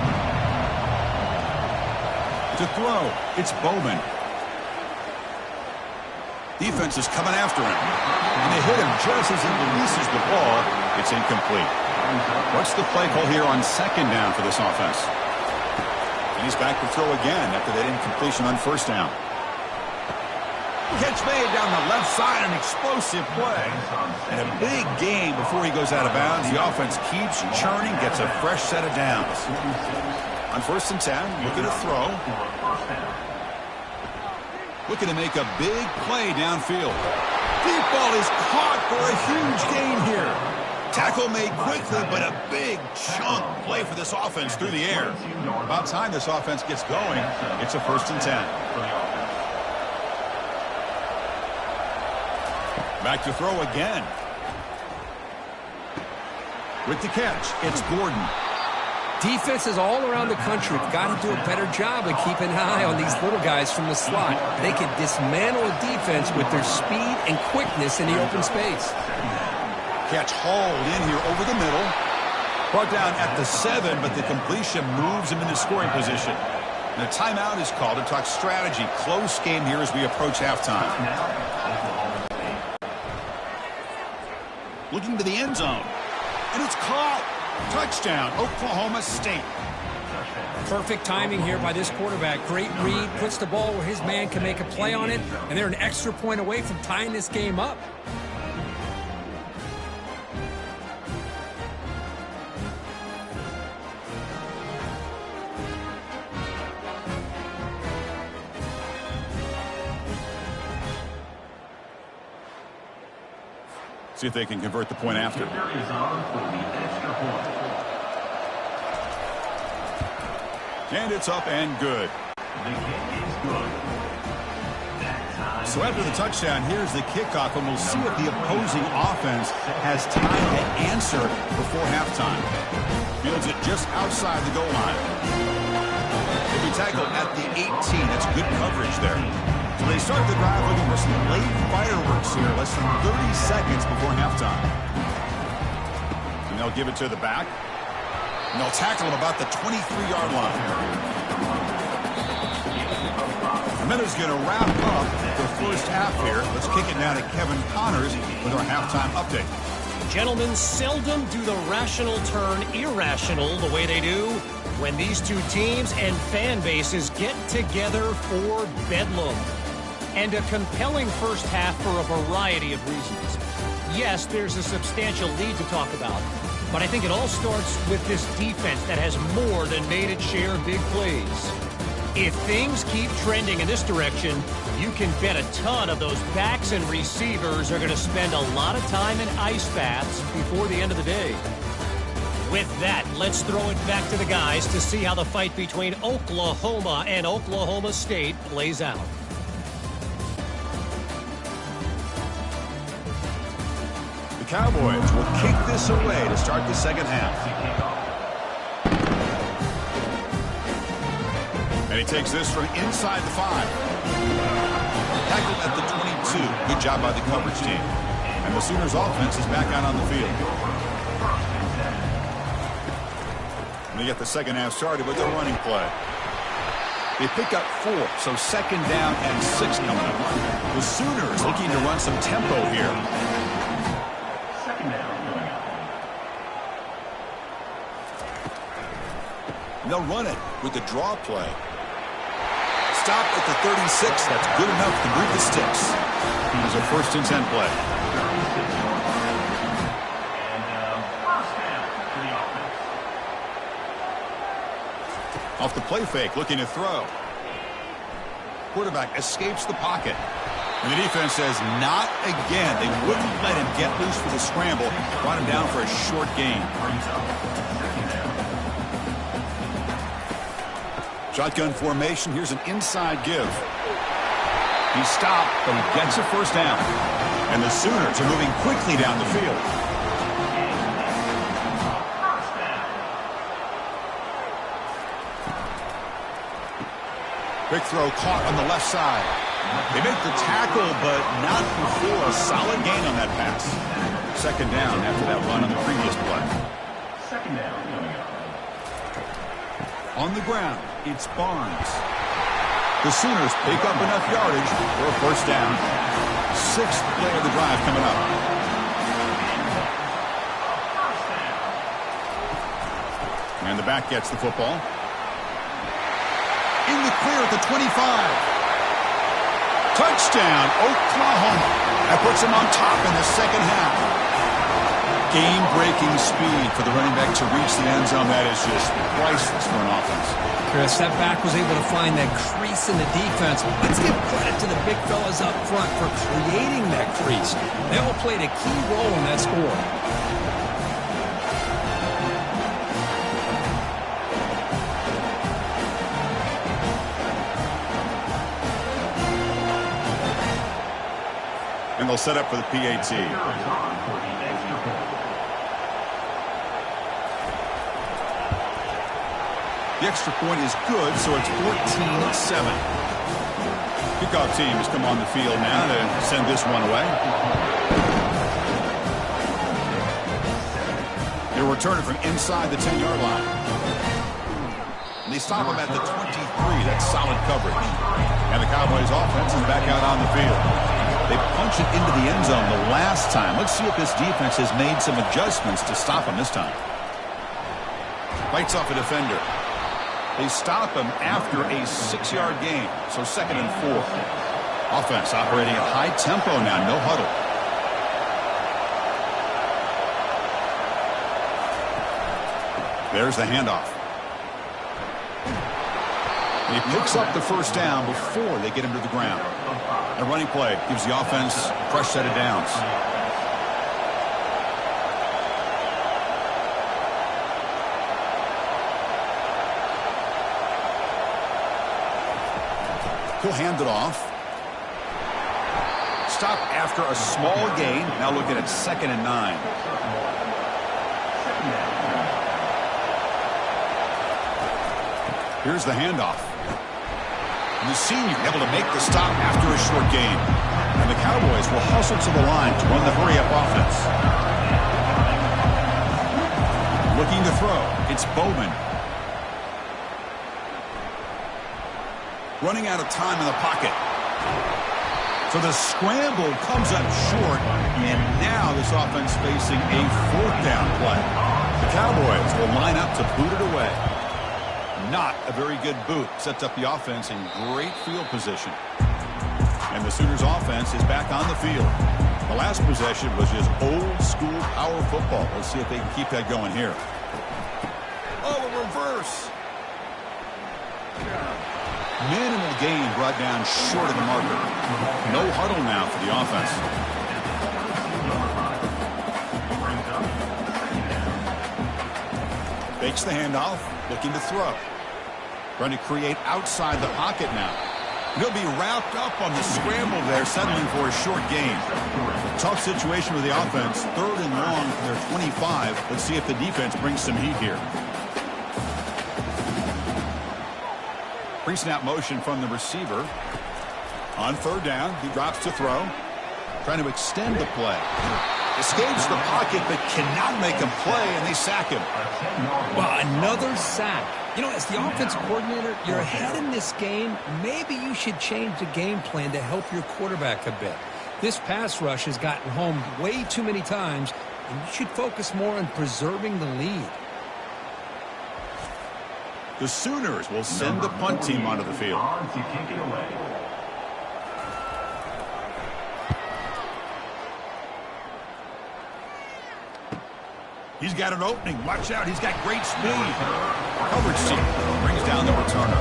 To throw, it's Bowman. Defense is coming after him. And they hit him just as he releases the ball. It's incomplete. What's the play call here on 2nd down for this offense? And he's back to throw again after that incompletion on 1st down. Catch made down the left side, an explosive play. And a big gain before he goes out of bounds. The offense keeps churning, gets a fresh set of downs. On 1st and 10, looking to throw. Looking to make a big play downfield. Deep ball is caught for a huge gain here. Tackle made quickly, but a big chunk play for this offense through the air. About time this offense gets going. It's a 1st and 10. Back to throw again. With the catch, it's Gordon. Defenses all around the country have got to do a better job of keeping an eye on these little guys from the slot. They can dismantle a defense with their speed and quickness in the open space. Catch hauled in here over the middle. Brought down at the 7, but the completion moves him into scoring position. And a timeout is called to talk strategy. Close game here as we approach halftime. Looking to the end zone. And it's caught. Touchdown, Oklahoma State. Perfect timing here by this quarterback. Great read, puts the ball where his man can make a play on it, and they're an extra point away from tying this game up. See if they can convert the point after. And it's up and good. So after the touchdown, here's the kickoff, and we'll see if the opposing offense has time to answer before halftime. Fields it just outside the goal line. He'll be tackled at the 18. That's good coverage there. So they start the drive looking for some late fireworks here, less than 30 seconds before halftime. And they'll give it to the back. And they'll tackle him about the 23-yard line. And then it's going to wrap up the first half here. Let's kick it now to Kevin Connors with our halftime update. Gentlemen, seldom do the rational turn irrational the way they do when these two teams and fan bases get together for bedlam. And a compelling first half for a variety of reasons. Yes, there's a substantial lead to talk about, but I think it all starts with this defense that has more than made its share of big plays. If things keep trending in this direction, you can bet a ton of those backs and receivers are going to spend a lot of time in ice baths before the end of the day. With that, let's throw it back to the guys to see how the fight between Oklahoma and Oklahoma State plays out. The Cowboys will kick this away to start the second half. And he takes this from inside the 5. Tackled at the 22. Good job by the coverage team. And the Sooners offense is back out on the field. And they get the second half started with their running play. They pick up 4, so second down and 6 coming up. The Sooners looking to run some tempo here. Second down. And they'll run it with the draw play. Stop at the 36. That's good enough to move the sticks. It was a 1st and 10 play. Off the play fake, looking to throw. Quarterback escapes the pocket. And the defense says, not again. They wouldn't let him get loose for the scramble. Brought him down for a short gain. Shotgun formation. Here's an inside give. He stopped, but he gets a 1st down. And the Sooners are moving quickly down the field. Quick throw caught on the left side. They make the tackle, but not before a solid gain on that pass. Second down after that run on the previous play. Second down. On the ground, it's Barnes. The Sooners pick up enough yardage for a 1st down. 6th play of the drive coming up. And the back gets the football. In the clear at the 25. Touchdown, Oklahoma. That puts them on top in the second half. Game-breaking speed for the running back to reach the end zone. That is just priceless for an offense. Chris, that back was able to find that crease in the defense. Let's give credit to the big fellas up front for creating that crease. They all played a key role in that score. And they'll set up for the PAT. The extra point is good, so it's 14-7. Kickoff team has come on the field now to send this one away. They'll return it from inside the 10-yard line. And they stop him at the 23. That's solid coverage. And the Cowboys offense is back out on the field. They punch it into the end zone the last time. Let's see if this defense has made some adjustments to stop him this time. Fights off a defender. They stop him after a 6-yard gain, so 2nd and 4. Offense operating at high tempo now, no huddle. There's the handoff. And he picks up the 1st down before they get him to the ground. A running play gives the offense a fresh set of downs. He'll hand it off. Stop after a small gain. Now looking at 2nd and 9. Here's the handoff. And the senior able to make the stop after a short gain. And the Cowboys will hustle to the line to run the hurry-up offense. Looking to throw. It's Bowman. Running out of time in the pocket. So the scramble comes up short, and now this offense facing a 4th down play. The Cowboys will line up to boot it away. Not a very good boot. Sets up the offense in great field position. And the Sooners offense is back on the field. The last possession was just old school power football. Let's see if they can keep that going here. Oh, a reverse. Minimal gain brought down short of the marker. No huddle now for the offense. Fakes the handoff, looking to throw. Trying to create outside the pocket now. He'll be wrapped up on the scramble there, settling for a short gain. Tough situation with the offense. 3rd and long from their 25. Let's see if the defense brings some heat here. Pre-snap motion from the receiver. On 3rd down, he drops to throw. Trying to extend the play. Escapes the pocket, but cannot make a play, and they sack him. Well, another sack. You know, as the offensive coordinator, you're ahead in this game. Maybe you should change the game plan to help your quarterback a bit. This pass rush has gotten home way too many times, and you should focus more on preserving the lead. The Sooners will send the punt team onto the field. He's got an opening. Watch out. He's got great speed. Coverage team brings down the returner.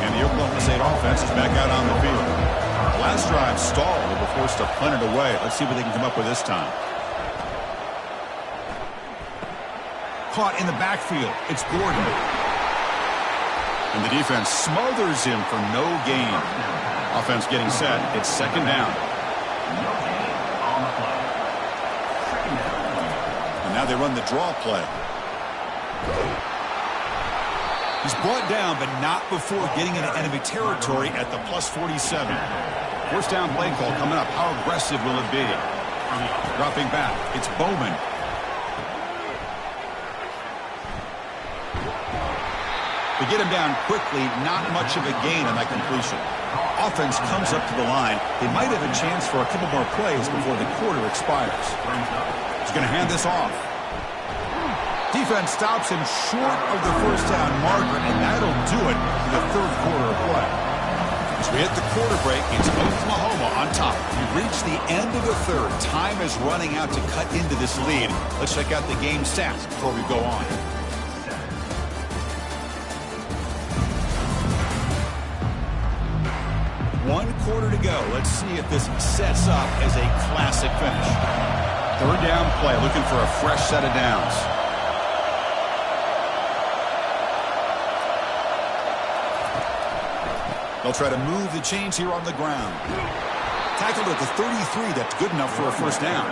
And the Oklahoma State offense is back out on the field. The last drive stalled. They were forced to punt it away. Let's see what they can come up with this time. Caught in the backfield. It's Gordon. And the defense smothers him for no gain. Offense getting set. It's 2nd down. Now they run the draw play. He's brought down, but not before getting into enemy territory at the +47. 1st down play call coming up. How aggressive will it be? Dropping back. It's Bowman. They get him down quickly. Not much of a gain on that completion. Offense comes up to the line. They might have a chance for a couple more plays before the quarter expires. He's going to hand this off. Defense stops him short of the 1st down marker, and that'll do it for the 3rd quarter of play. As we hit the quarter break, it's Oklahoma on top. We reach the end of the 3rd. Time is running out to cut into this lead. Let's check out the game stats before we go on. One quarter to go. Let's see if this sets up as a classic finish. 3rd down play, looking for a fresh set of downs. They'll try to move the chains here on the ground. Tackled at the 33. That's good enough for a 1st down.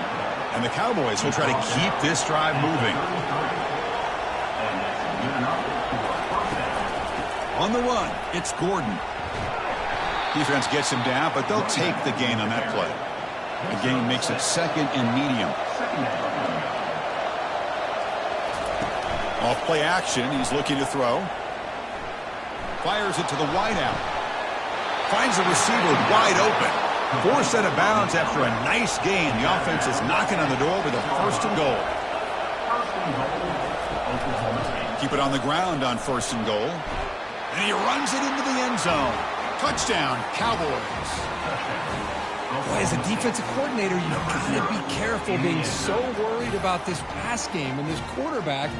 And the Cowboys will try to keep this drive moving. On the run, it's Gordon. Defense gets him down, but they'll take the gain on that play. The gain makes it 2nd and medium. Off play action, he's looking to throw. Fires it to the wideout. Finds the receiver wide open. 4th set of bounds after a nice gain. The offense is knocking on the door with a 1st and goal. Keep it on the ground on 1st and goal. And he runs it into the end zone. Touchdown, Cowboys. Boy, as a defensive coordinator, you've got to be careful being so worried about this pass game and this quarterback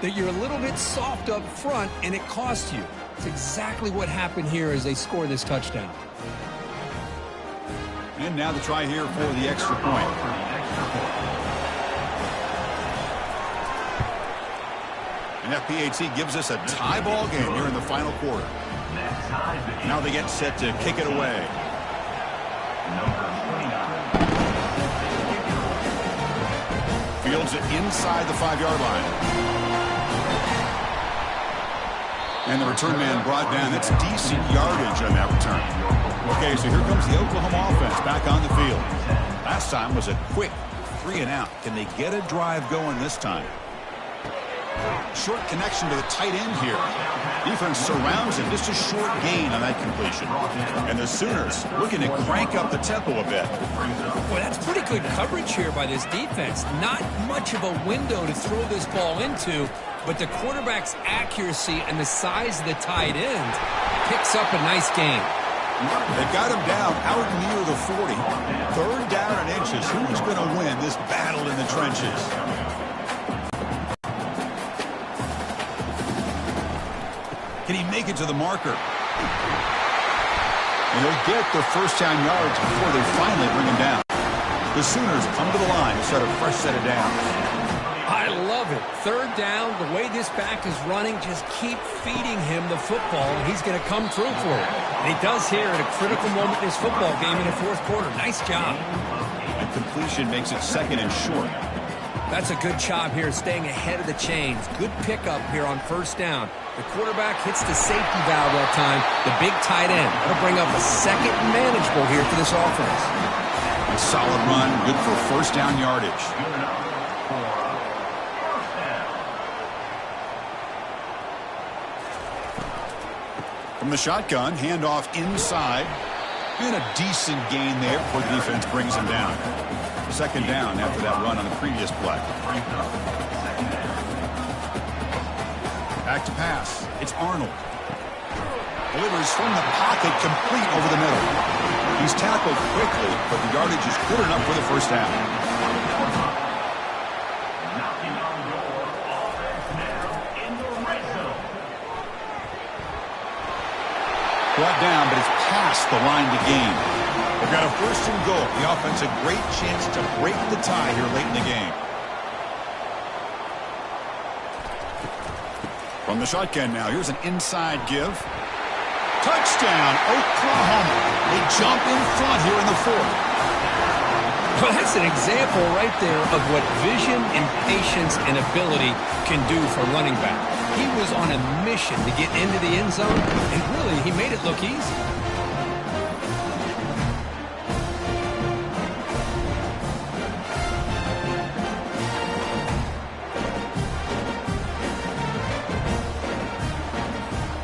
that you're a little bit soft up front, and it costs you. It's exactly what happened here as they score this touchdown. And now the try here for the extra point. And that PAT gives us a tie ball game here in the final quarter. Now they get set to kick it away. Fields it inside the 5-yard line. And the return man brought down. That's decent yardage on that return. Okay, so here comes the Oklahoma offense back on the field. Last time was a quick 3-and-out. Can they get a drive going this time? Short connection to the tight end here. Defense surrounds him. Just a short gain on that completion. And the Sooners looking to crank up the tempo a bit. Boy, that's pretty good coverage here by this defense. Not much of a window to throw this ball into, but the quarterback's accuracy and the size of the tight end picks up a nice gain. They got him down out near the 40. Third down and inches. Who's going to win this battle in the trenches? Can he make it to the marker? And he'll get the first down yards before they finally bring him down. The Sooners come to the line to set a fresh set of downs. I love it. Third down, the way this back is running, just keep feeding him the football, and he's going to come through for it. And he does here at a critical moment in this football game in the fourth quarter. Nice job. And completion makes it second and short. That's a good job here staying ahead of the chains. Good pickup here on first down. The quarterback hits the safety valve that time. The big tight end. That'll bring up a second and manageable here for this offense. A solid run, good for first down yardage. From the shotgun, handoff inside. And a decent gain there before the defense brings him down. Second down after that run on the previous play. Back to pass. It's Arnold. Delivers from the pocket, complete over the middle. He's tackled quickly, but the yardage is good enough for the first down. Brought down, but it's past the line to gain. They've got a first and goal. The offense a great chance to break the tie here late in the game. From the shotgun now, here's an inside give. Touchdown, Oklahoma. They jump in front here in the fourth. Well, that's an example right there of what vision and patience and ability can do for running back. He was on a mission to get into the end zone, and really, he made it look easy.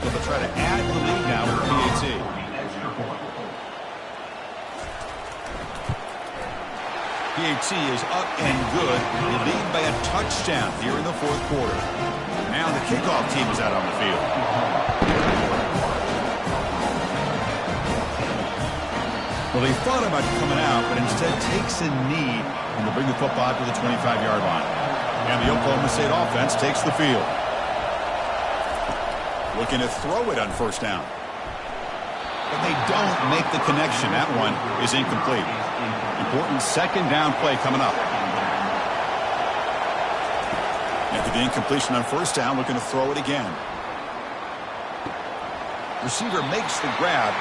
So they'll try to add the lead now with PAT. PAT is up and good. They lead by a touchdown here in the fourth quarter. Now the kickoff team is out on the field. Well, they thought about coming out, but instead takes a knee and will bring the football to the 25-yard line. And the Oklahoma State offense takes the field. Looking to throw it on first down. But they don't make the connection. That one is incomplete. Important second down play coming up. After the incompletion on first down, looking to throw it again. Receiver makes the grab.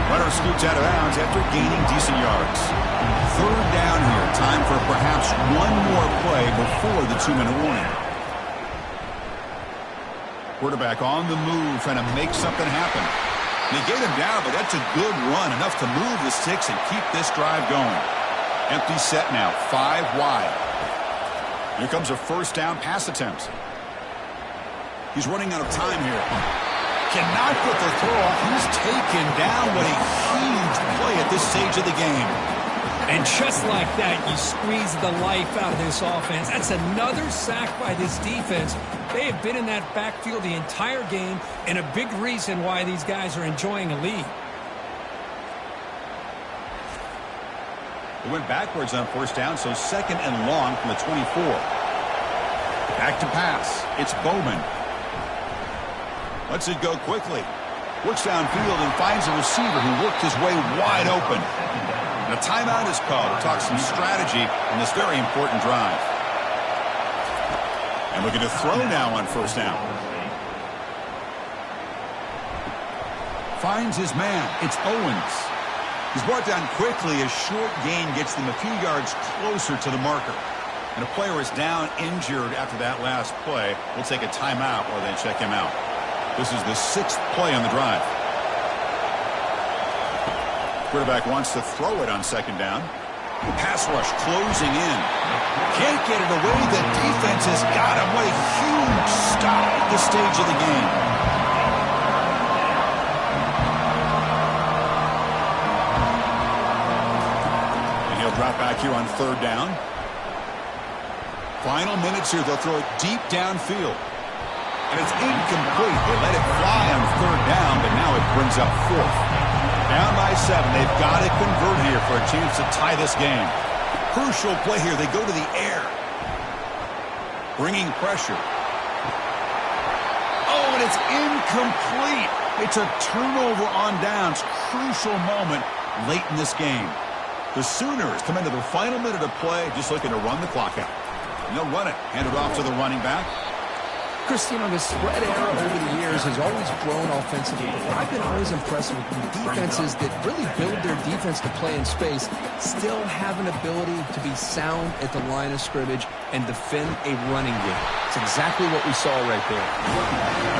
Runner scoots out of bounds after gaining decent yards. Third down here. Time for perhaps one more play before the 2-minute warning. Quarterback on the move, trying to make something happen. They get him down, but that's a good run, enough to move the sticks and keep this drive going. Empty set now, 5 wide. Here comes a first down pass attempt. He's running out of time here. Cannot get the throw off. He's taken down. What a huge play at this stage of the game. And just like that, you squeeze the life out of this offense. That's another sack by this defense. They have been in that backfield the entire game, and a big reason why these guys are enjoying a lead. They went backwards on first down, so second and long from the 24. Back to pass. It's Bowman. Lets it go quickly. Looks downfield and finds a receiver who worked his way wide open. And a timeout is called to talk some strategy in this very important drive. And looking to throw now on first down. Finds his man. It's Owens. He's brought down quickly. A short gain gets them a few yards closer to the marker. And a player is down injured after that last play. We'll take a timeout while they check him out. This is the 6th play on the drive. Quarterback wants to throw it on second down. The pass rush closing in. Can't get it away. The defense has got him. What a huge stop at this stage of the game. And he'll drop back here on third down. Final minutes here. They'll throw it deep downfield. And it's incomplete. They let it fly on third down, but now it brings up fourth. Down by 7. They've got to convert here for a chance to tie this game. Crucial play here. They go to the air. Bringing pressure. Oh, and it's incomplete. It's a turnover on downs. Crucial moment late in this game. The Sooners come into the final minute of play, just looking to run the clock out. And they'll run it. Hand it off to the running back. Christine, the spread era over the years has always grown offensively, but what I've been always impressed with defenses that really build their defense to play in space still have an ability to be sound at the line of scrimmage and defend a running game. It's exactly what we saw right there.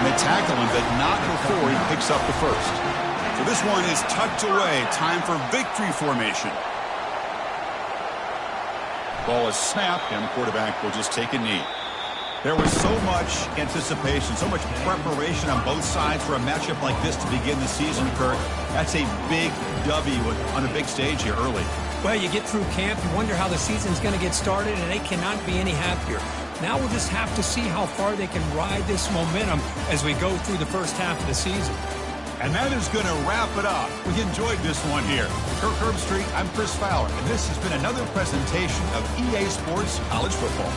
And they tackle him, but not before he picks up the first. So this one is tucked away. Time for victory formation. Ball is snapped, and the quarterback will just take a knee. There was so much anticipation, so much preparation on both sides for a matchup like this to begin the season, Kirk. That's a big W on a big stage here early. Well, you get through camp, you wonder how the season's going to get started, and they cannot be any happier. Now we'll just have to see how far they can ride this momentum as we go through the first half of the season. And that is going to wrap it up. We enjoyed this one here. Kirk Herbstreit, I'm Chris Fowler, and this has been another presentation of EA Sports College Football.